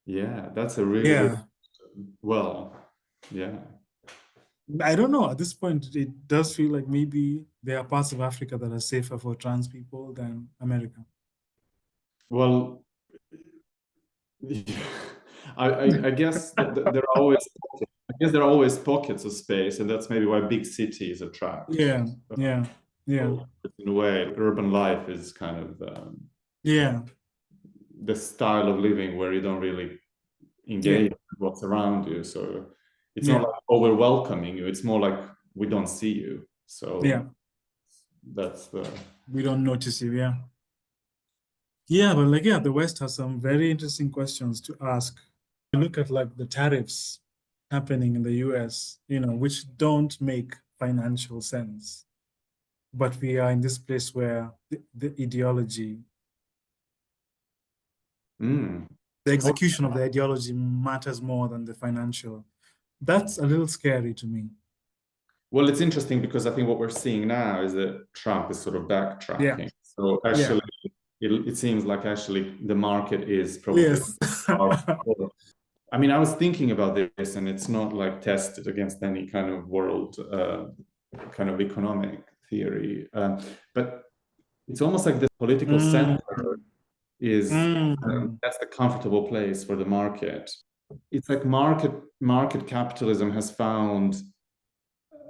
Yeah, that's a really good, Yeah. well, yeah. I don't know. At this point, it does feel like maybe there are parts of Africa that are safer for trans people than America. Well, I guess there are always there are always pockets of space, and that's maybe why big cities attract. Yeah, yeah, yeah, So in a way, urban life is kind of yeah, the style of living where you don't really yeah, engage with what's around you. So it's not yeah, like, oh, we're welcoming you. It's more like we don't see you. So yeah. that's the We don't notice you. Yeah. Yeah, but like, yeah, the West has some very interesting questions to ask. You look at like the tariffs happening in the US, which don't make financial sense. But we are in this place where the ideology, Mm. the execution of the ideology matters more than the financial. That's a little scary to me. Well, it's interesting because I think what we're seeing now is that Trump is sort of Yeah, backtracking. So yeah, actually, it seems like actually the market is probably yes. I mean, I was thinking about this, and it's not like tested against any kind of world kind of economic theory, but it's almost like the political Mm, center is mm, that's the comfortable place for the market. It's like market capitalism has found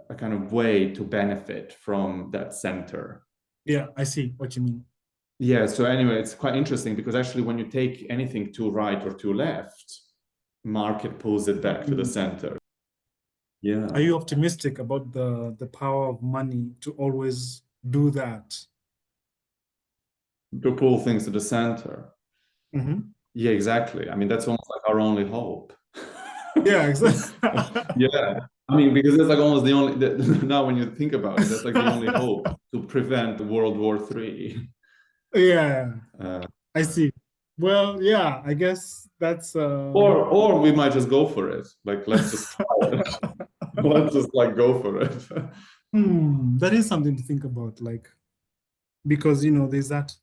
a kind of way to benefit from that center. yeah, I see what you mean. Yeah, so anyway, it's quite interesting because actually when you take anything too right or too left, market pulls it back to the Mm. center. Are Yeah. you optimistic about the power of money to always do that? To pull things to the center. Mhm. Yeah, exactly. I mean, that's almost like our only hope. Yeah, exactly. Yeah. I mean, because that's like almost the only, now when you think about it, that's like the only hope to prevent World War III. Yeah, Uh, I see. Well, yeah, I guess that's or we might just go for it. Like, let's just try it. Let's just like go for it. that is something to think about, like, because there's that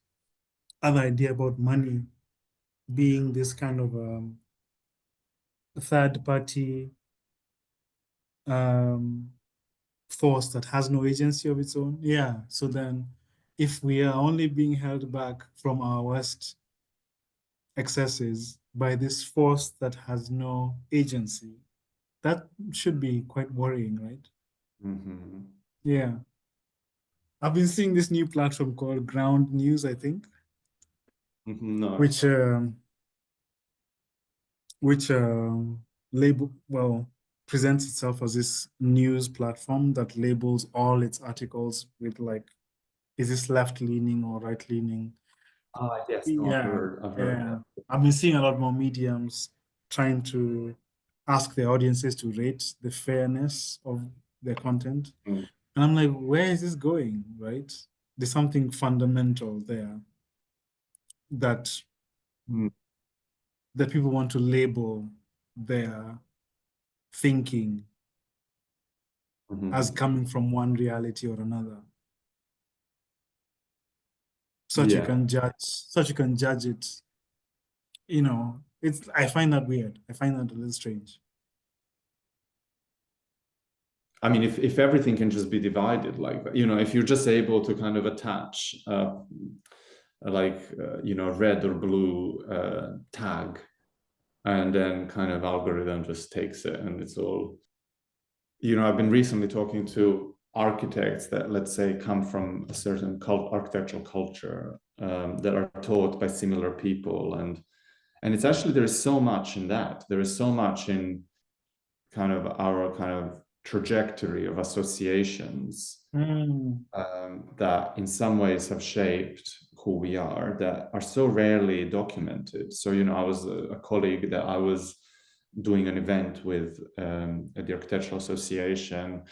other idea about money being this kind of third party um force that has no agency of its own. Yeah. So then if we are only being held back from our worst excesses by this force that has no agency, that should be quite worrying, right? Mm-hmm. Yeah. I've been seeing this new platform called Ground News, I think, Mm-hmm. No. which which label well presents itself as this news platform that labels all its articles with like, is this left leaning or right leaning? Ah, yes, no, Yeah, I've heard yeah. that. I've been seeing a lot more mediums trying to ask their audiences to rate the fairness of their content. Mm. And I'm like, where is this going, right? There's something fundamental there that Mm. that people want to label their thinking as Mm-hmm. coming from one reality or another. Yeah. Such you can judge it. It's I find that weird. I find that a little strange. I mean, if everything can just be divided like that, if you're just able to kind of attach red or blue tag, and then kind of algorithm just takes it and it's all, I've been recently talking to architects that, let's say, come from a certain architectural culture, that are taught by similar people, and it's actually, there is so much in that. There is so much in kind of our kind of trajectory of associations, Mm, that in some ways have shaped who we are, that are so rarely documented. So, I was a colleague that I was doing an event with, at the Architectural Association.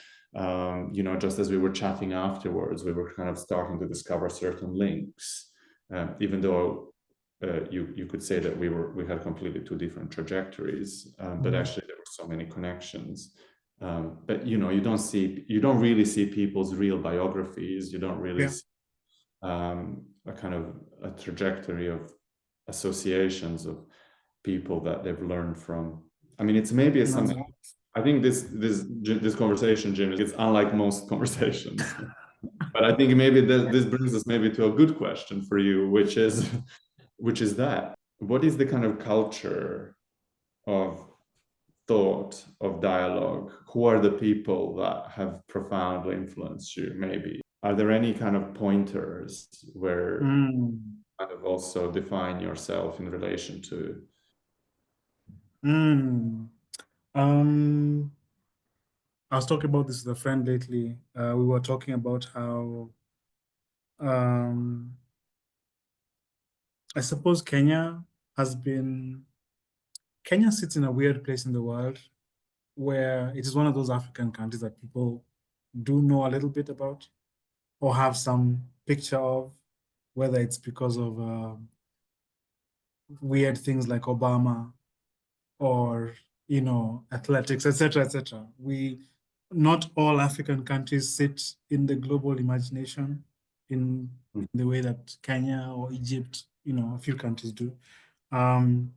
Just as we were chatting afterwards, we were kind of starting to discover certain links, even though you could say that we had completely two different trajectories, but mm, actually there were so many connections. But you don't really see people's real biographies. You don't really yeah. see a kind of a trajectory of associations of people that they've learned from. I mean, it's maybe No. something. I think this conversation, Jim, is unlike most conversations. But I think maybe this brings us maybe to a good question for you, which is that what is the kind of culture of thought, of dialogue? Who are the people that have profoundly influenced you, maybe? Are there any kind of pointers where Mm, you kind of also define yourself in relation to? mm. Um, I was talking about this with a friend lately. We were talking about how I suppose Kenya sits in a weird place in the world where it is one of those African countries that people do know a little bit about or have some picture of, whether it's because of weird things like Obama or athletics, etc., etc. Not all African countries sit in the global imagination in the way that Kenya or Egypt, a few countries do. And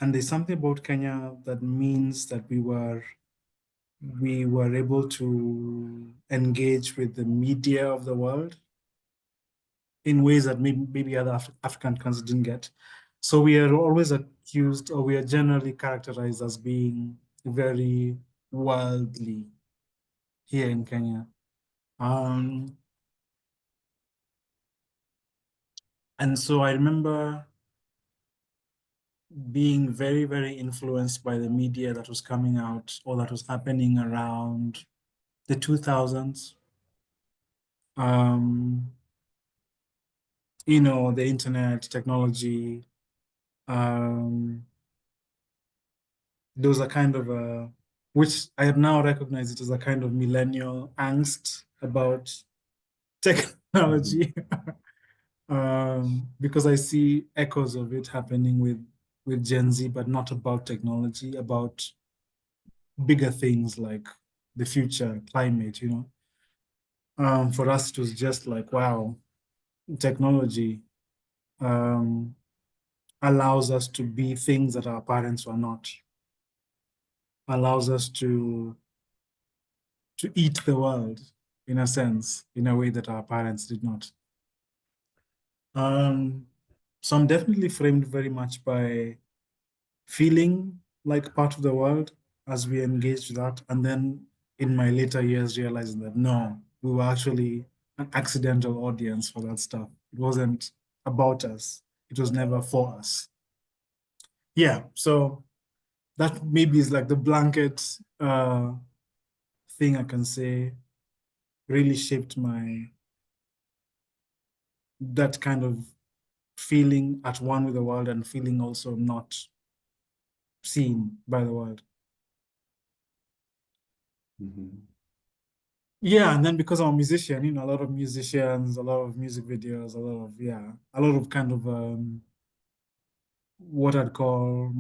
there's something about Kenya that means that we were able to engage with the media of the world in ways that maybe other African countries didn't get. So we are always accused, or we are generally characterized as being very worldly here in Kenya. And so I remember being very, very influenced by the media that was coming out or that was happening around the 2000s. The internet, technology, there was a kind of which I have now recognized it as a kind of millennial angst about technology. Because I see echoes of it happening with Gen Z, but not about technology, about bigger things like the future, climate. For us, it was just like, wow, technology allows us to be things that our parents were not, allows us to eat the world in a sense, in a way that our parents did not. So I'm definitely framed very much by feeling like part of the world as we engage with that. And then in my later years, realizing that no, we were actually an accidental audience for that stuff. It wasn't about us. It was never for us. Yeah, so that maybe is like the blanket thing I can say really shaped that kind of feeling at one with the world and feeling also not seen by the world. Mm-hmm. Yeah, and then because I'm a musician, a lot of musicians, a lot of music videos, a lot of kind of what I'd call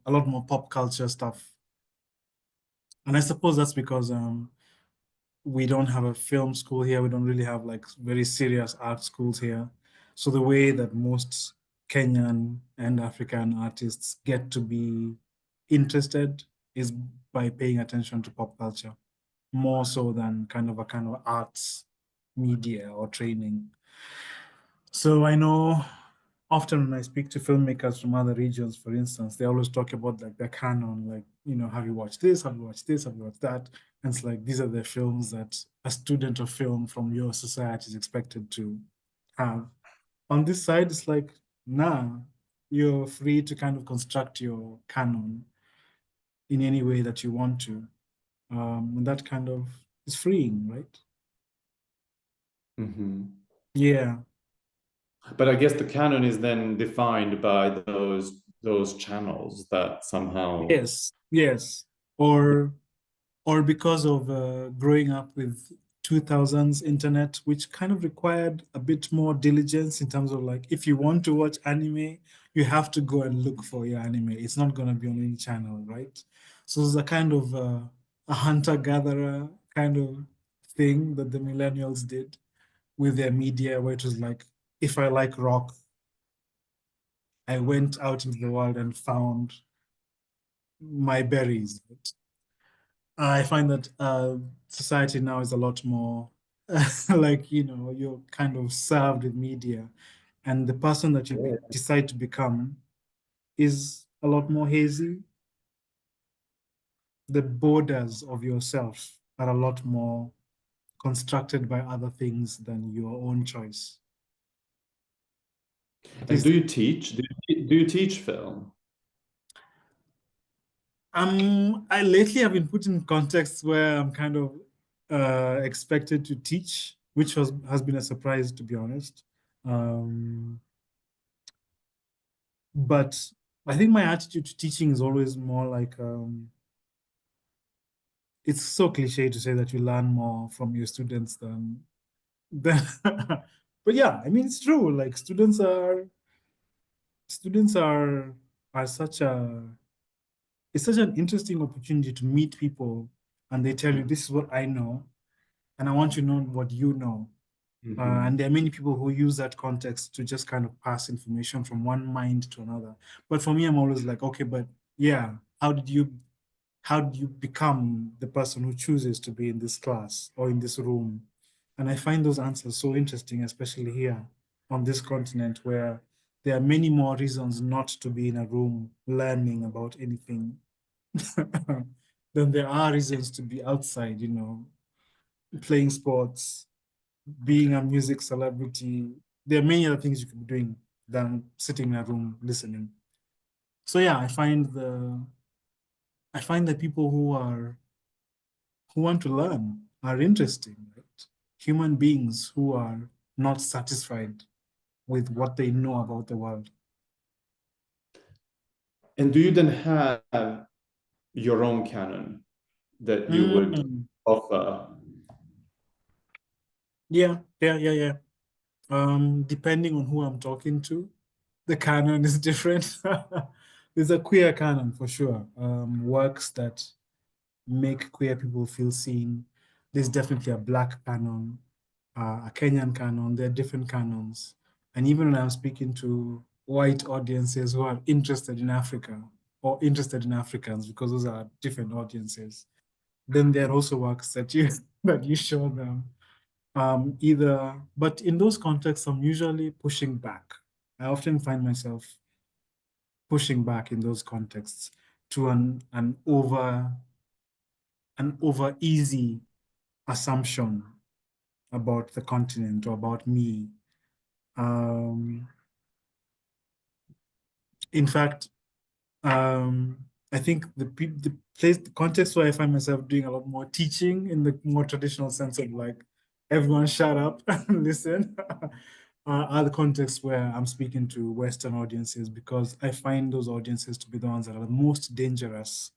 a lot more pop culture stuff. And I suppose that's because we don't have a film school here. We don't really have like very serious art schools here. So the way that most Kenyan and African artists get to be interested is by paying attention to pop culture, more so than a kind of arts media or training. So I know often when I speak to filmmakers from other regions, for instance, they always talk about like their canon, like, have you watched this? Have you watched this? Have you watched that? And it's like, these are the films that a student of film from your society is expected to have. On this side, it's like, nah, you're free to kind of construct your canon in any way that you want to. And that kind of is freeing, right? Mm-hmm. Yeah. But I guess the canon is then defined by those channels that somehow. Yes. Or because of growing up with 2000s internet, which kind of required a bit more diligence in terms of like, if you want to watch anime, you have to go and look for your anime. It's not going to be on any channel, right? So it's a kind of a hunter-gatherer kind of thing that the millennials did with their media, where it was like, if I like rock, I went out into the world and found my berries. I find that society now is a lot more like, you're kind of served with media, and the person that you decide to become is a lot more hazy. The borders of yourself are a lot more constructed by other things than your own choice. At And do least, you teach? Do you teach film? I lately have been put in contexts where I'm kind of expected to teach, which has been a surprise, to be honest. Um, But I think my attitude to teaching is always more like it's so cliche to say that you learn more from your students than but yeah, I mean it's true. Like students are such a it's such an interesting opportunity to meet people and they tell you this is what I know and I want you to know what you know. And there are many people who use that context to just kind of pass information from one mind to another. But for me, I'm always like, okay, but yeah, how did you become the person who chooses to be in this class or in this room? And I find those answers so interesting, especially here on this continent where there are many more reasons not to be in a room learning about anything than there are reasons to be outside, playing sports, being a music celebrity. There are many other things you could be doing than sitting in a room listening. So yeah, I find that people who want to learn are interesting, right? Human beings who are not satisfied with what they know about the world. And do you then have your own canon that you would Mm. offer? Yeah. Depending on who I'm talking to, the canon is different. There's a queer canon for sure. Works that make queer people feel seen. There's definitely a black canon, a Kenyan canon. There are different canons. And even when I'm speaking to white audiences who are interested in Africa or interested in Africans, because those are different audiences, then there are also works that you that you show them. But in those contexts, I'm usually pushing back. I often find myself pushing back in those contexts to an over easy assumption about the continent or about me. Um, in fact, um, I think the context where I find myself doing a lot more teaching in the more traditional sense of like everyone shut up and listen are the contexts where I'm speaking to Western audiences because I find those audiences to be the ones that are the most dangerous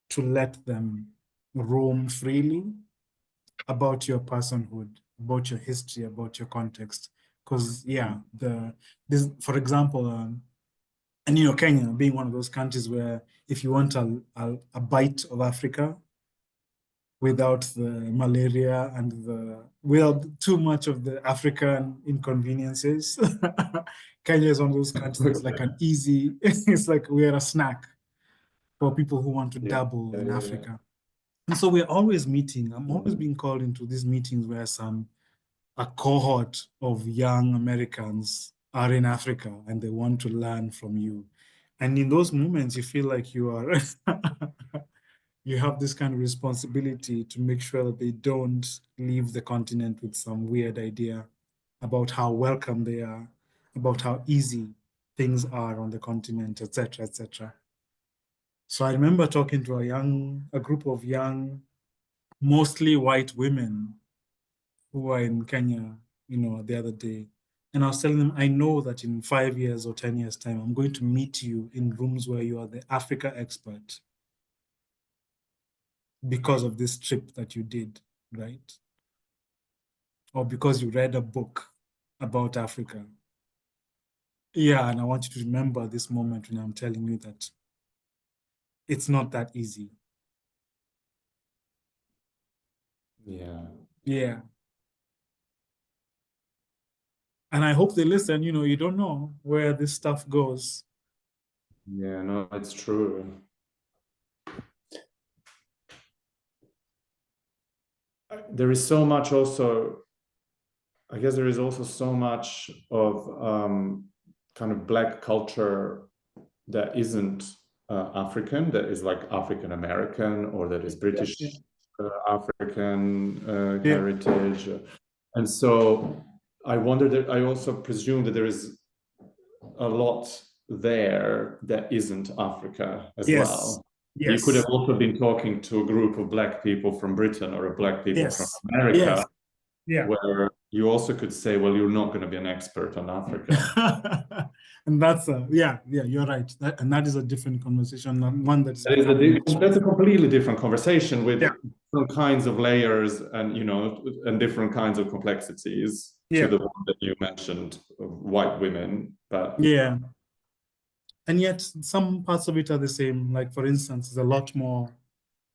to let them roam freely about your personhood, about your history, about your context. Because yeah, this for example, and Kenya being one of those countries where if you want a bite of Africa without the malaria and without too much of the African inconveniences, Kenya is one of those countries that's like Okay. an easy, it's like we're a snack for people who want to Yeah, dabble yeah, in yeah, yeah. Africa. And so we're always meeting. I'm always Mm. being called into these meetings where a cohort of young Americans are in Africa and they want to learn from you. And in those moments, you feel like you are, you have this kind of responsibility to make sure that they don't leave the continent with some weird idea about how welcome they are, about how easy things are on the continent, etc., etc. So I remember talking to a group of young, mostly white women who were in Kenya, the other day. And I was telling them, I know that in 5 years or 10 years' time, I'm going to meet you in rooms where you are the Africa expert because of this trip that you did, right? Or because you read a book about Africa. Yeah, and I want you to remember this moment when I'm telling you that it's not that easy. Yeah. Yeah. And I hope they listen. You don't know where this stuff goes. Yeah, no, it's true. There is so much also, I guess there is also so much of kind of Black culture that isn't African, that is like African American or that is Yeah, British yeah, African yeah. heritage. And so I wonder that I also presume that there is a lot there that isn't Africa as Yes, well. You could have yes, also been talking to a group of Black people from Britain or a Black people from yes, America, yes. Yeah. where you also could say, well, you're not going to be an expert on Africa. And that's yeah, you're right. And that is a different conversation, one that is becoming That's a completely different conversation with yeah, different kinds of layers and, and different kinds of complexities to yeah, the one that you mentioned, white women. But yeah. And yet some parts of it are the same. Like for instance, there's a lot more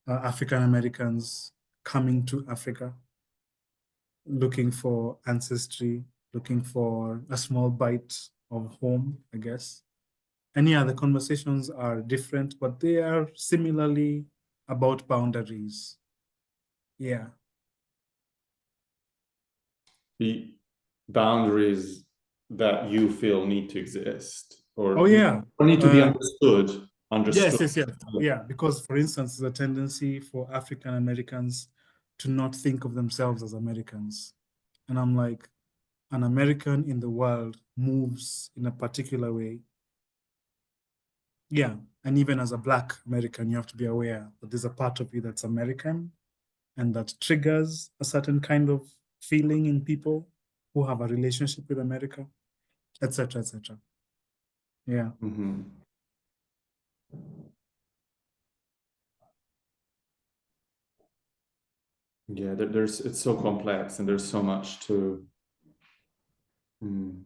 African Americans coming to Africa, looking for ancestry, looking for a small bite of home, I guess. And yeah, the conversations are different, but they are similarly about boundaries. Yeah. the boundaries that you feel need to exist Oh, yeah. or need to be understood. Yes, yes, yes. Yeah, because for instance, there's a tendency for African Americans to not think of themselves as Americans. And I'm like, an American in the world moves in a particular way. Yeah. And even as a Black American, you have to be aware that there's a part of you that's American and that triggers a certain kind of feeling in people who have a relationship with America, etc., etc. Yeah. Mm-hmm. Yeah, it's so complex and there's so much to. Mm.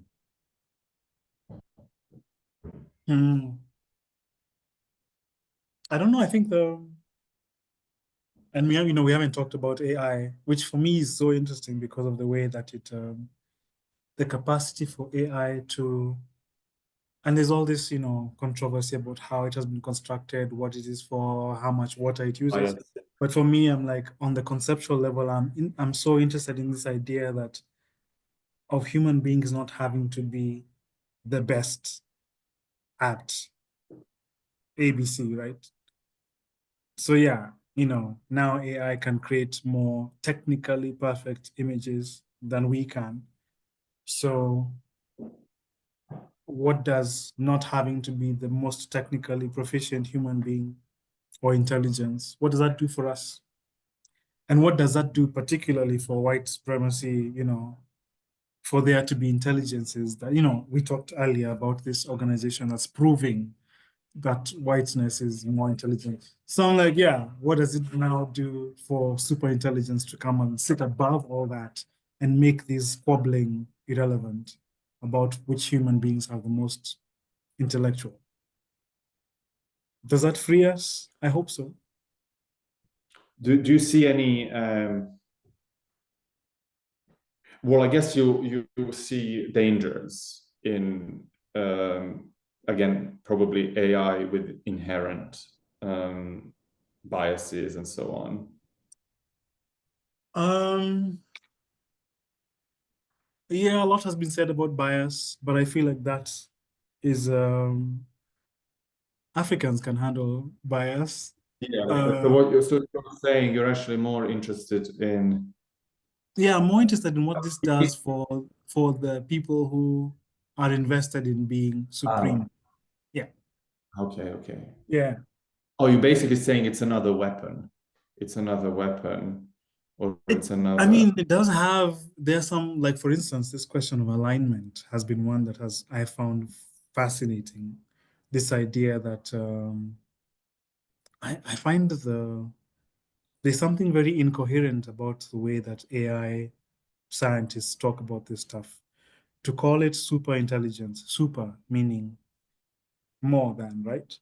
I don't know. I think and we have, we haven't talked about AI, which for me is so interesting because of the way that the capacity for AI to, and there's all this, controversy about how it has been constructed, what it is for, how much water it uses. But for me, I'm like, on the conceptual level, I'm so interested in this idea that of human beings not having to be the best at ABC, right? So yeah, now AI can create more technically perfect images than we can. So what does not having to be the most technically proficient human being or intelligence, what does that do for us? And what does that do particularly for white supremacy, for there to be intelligences that, we talked earlier about this organization that's proving that whiteness is more intelligent. So I'm like, yeah, what does it now do for super intelligence to come and sit above all that and make this squabbling irrelevant about which human beings are the most intellectual? Does that free us? I hope so. Do you see any? Well, I guess you see dangers in again probably AI with inherent biases and so on. Yeah, a lot has been said about bias, but I feel like that is Africans can handle bias. Yeah. So what you're saying, you're actually more interested in. Yeah, I'm more interested in what this does for the people who are invested in being supreme. Yeah. Okay. Okay. Yeah. Oh, you're basically saying it's another weapon. It's another weapon, or it's I another. mean, it does have, there's some, like, for instance, this question of alignment has been one that I found fascinating. This idea that I find there's something very incoherent about the way that AI scientists talk about this stuff. To call it super intelligence, super meaning more than, right?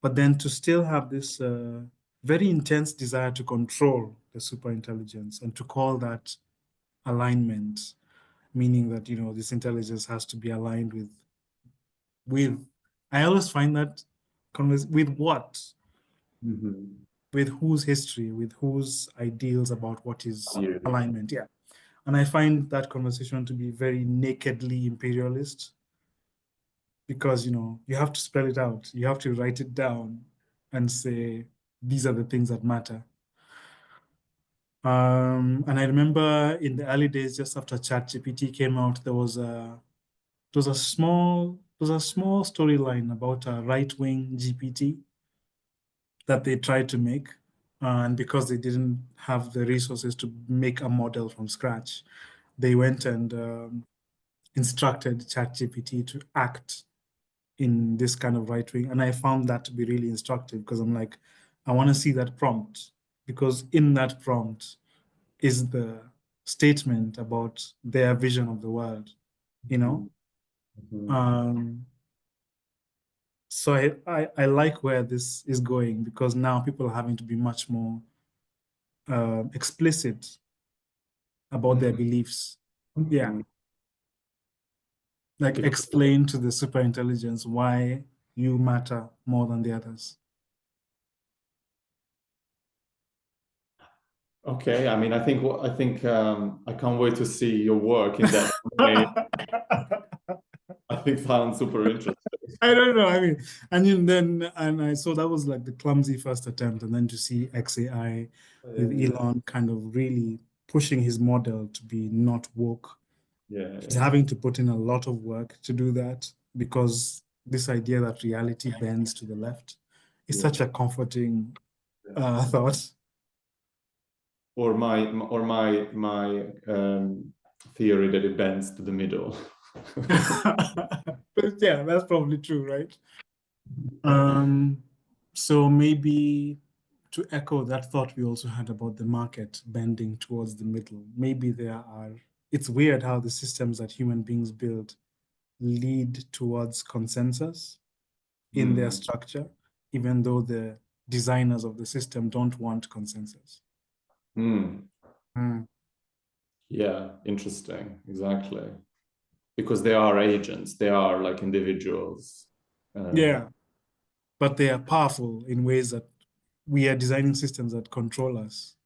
But then to still have this very intense desire to control the super intelligence and to call that alignment, meaning that, this intelligence has to be aligned with, I always find that with what? Mm-hmm. With whose history, with whose ideals about what is Yeah. alignment. Yeah. And I find that conversation to be very nakedly imperialist because, you have to spell it out. You have to write it down and say, these are the things that matter. And I remember in the early days, just after ChatGPT came out, there was a small storyline about a right-wing GPT that they tried to make. And because they didn't have the resources to make a model from scratch, they went and instructed ChatGPT to act in this kind of right wing. And I found that to be really instructive because I'm like, I want to see that prompt because in that prompt is the statement about their vision of the world, you know? Mhm. Um, so I like where this is going because now people are having to be much more explicit about their Mhm. beliefs. Yeah. Mhm. Like Because, explain to the super intelligence why you matter more than the others. okay, I mean, I can't wait to see your work in that domain. I think sounds super interesting. I don't know. I mean, and I saw that was like the clumsy first attempt, and then to see XAI with Yeah, Elon kind of really pushing his model to be not woke. yeah, He's yeah, having to put in a lot of work to do that because this idea that reality bends to the left is yeah, such a comforting yeah. thought. Or my theory that it bends to the middle. But yeah, that's probably true, right? Um, so maybe to echo that thought we also had about the market bending towards the middle, maybe it's weird how the systems that human beings build lead towards consensus in their Hmm. structure, even though the designers of the system don't want consensus. Hmm. Mm. Yeah, interesting. Exactly. Because they are agents, they are like individuals. Uh, Yeah, but they are powerful in ways that we are designing systems that control us.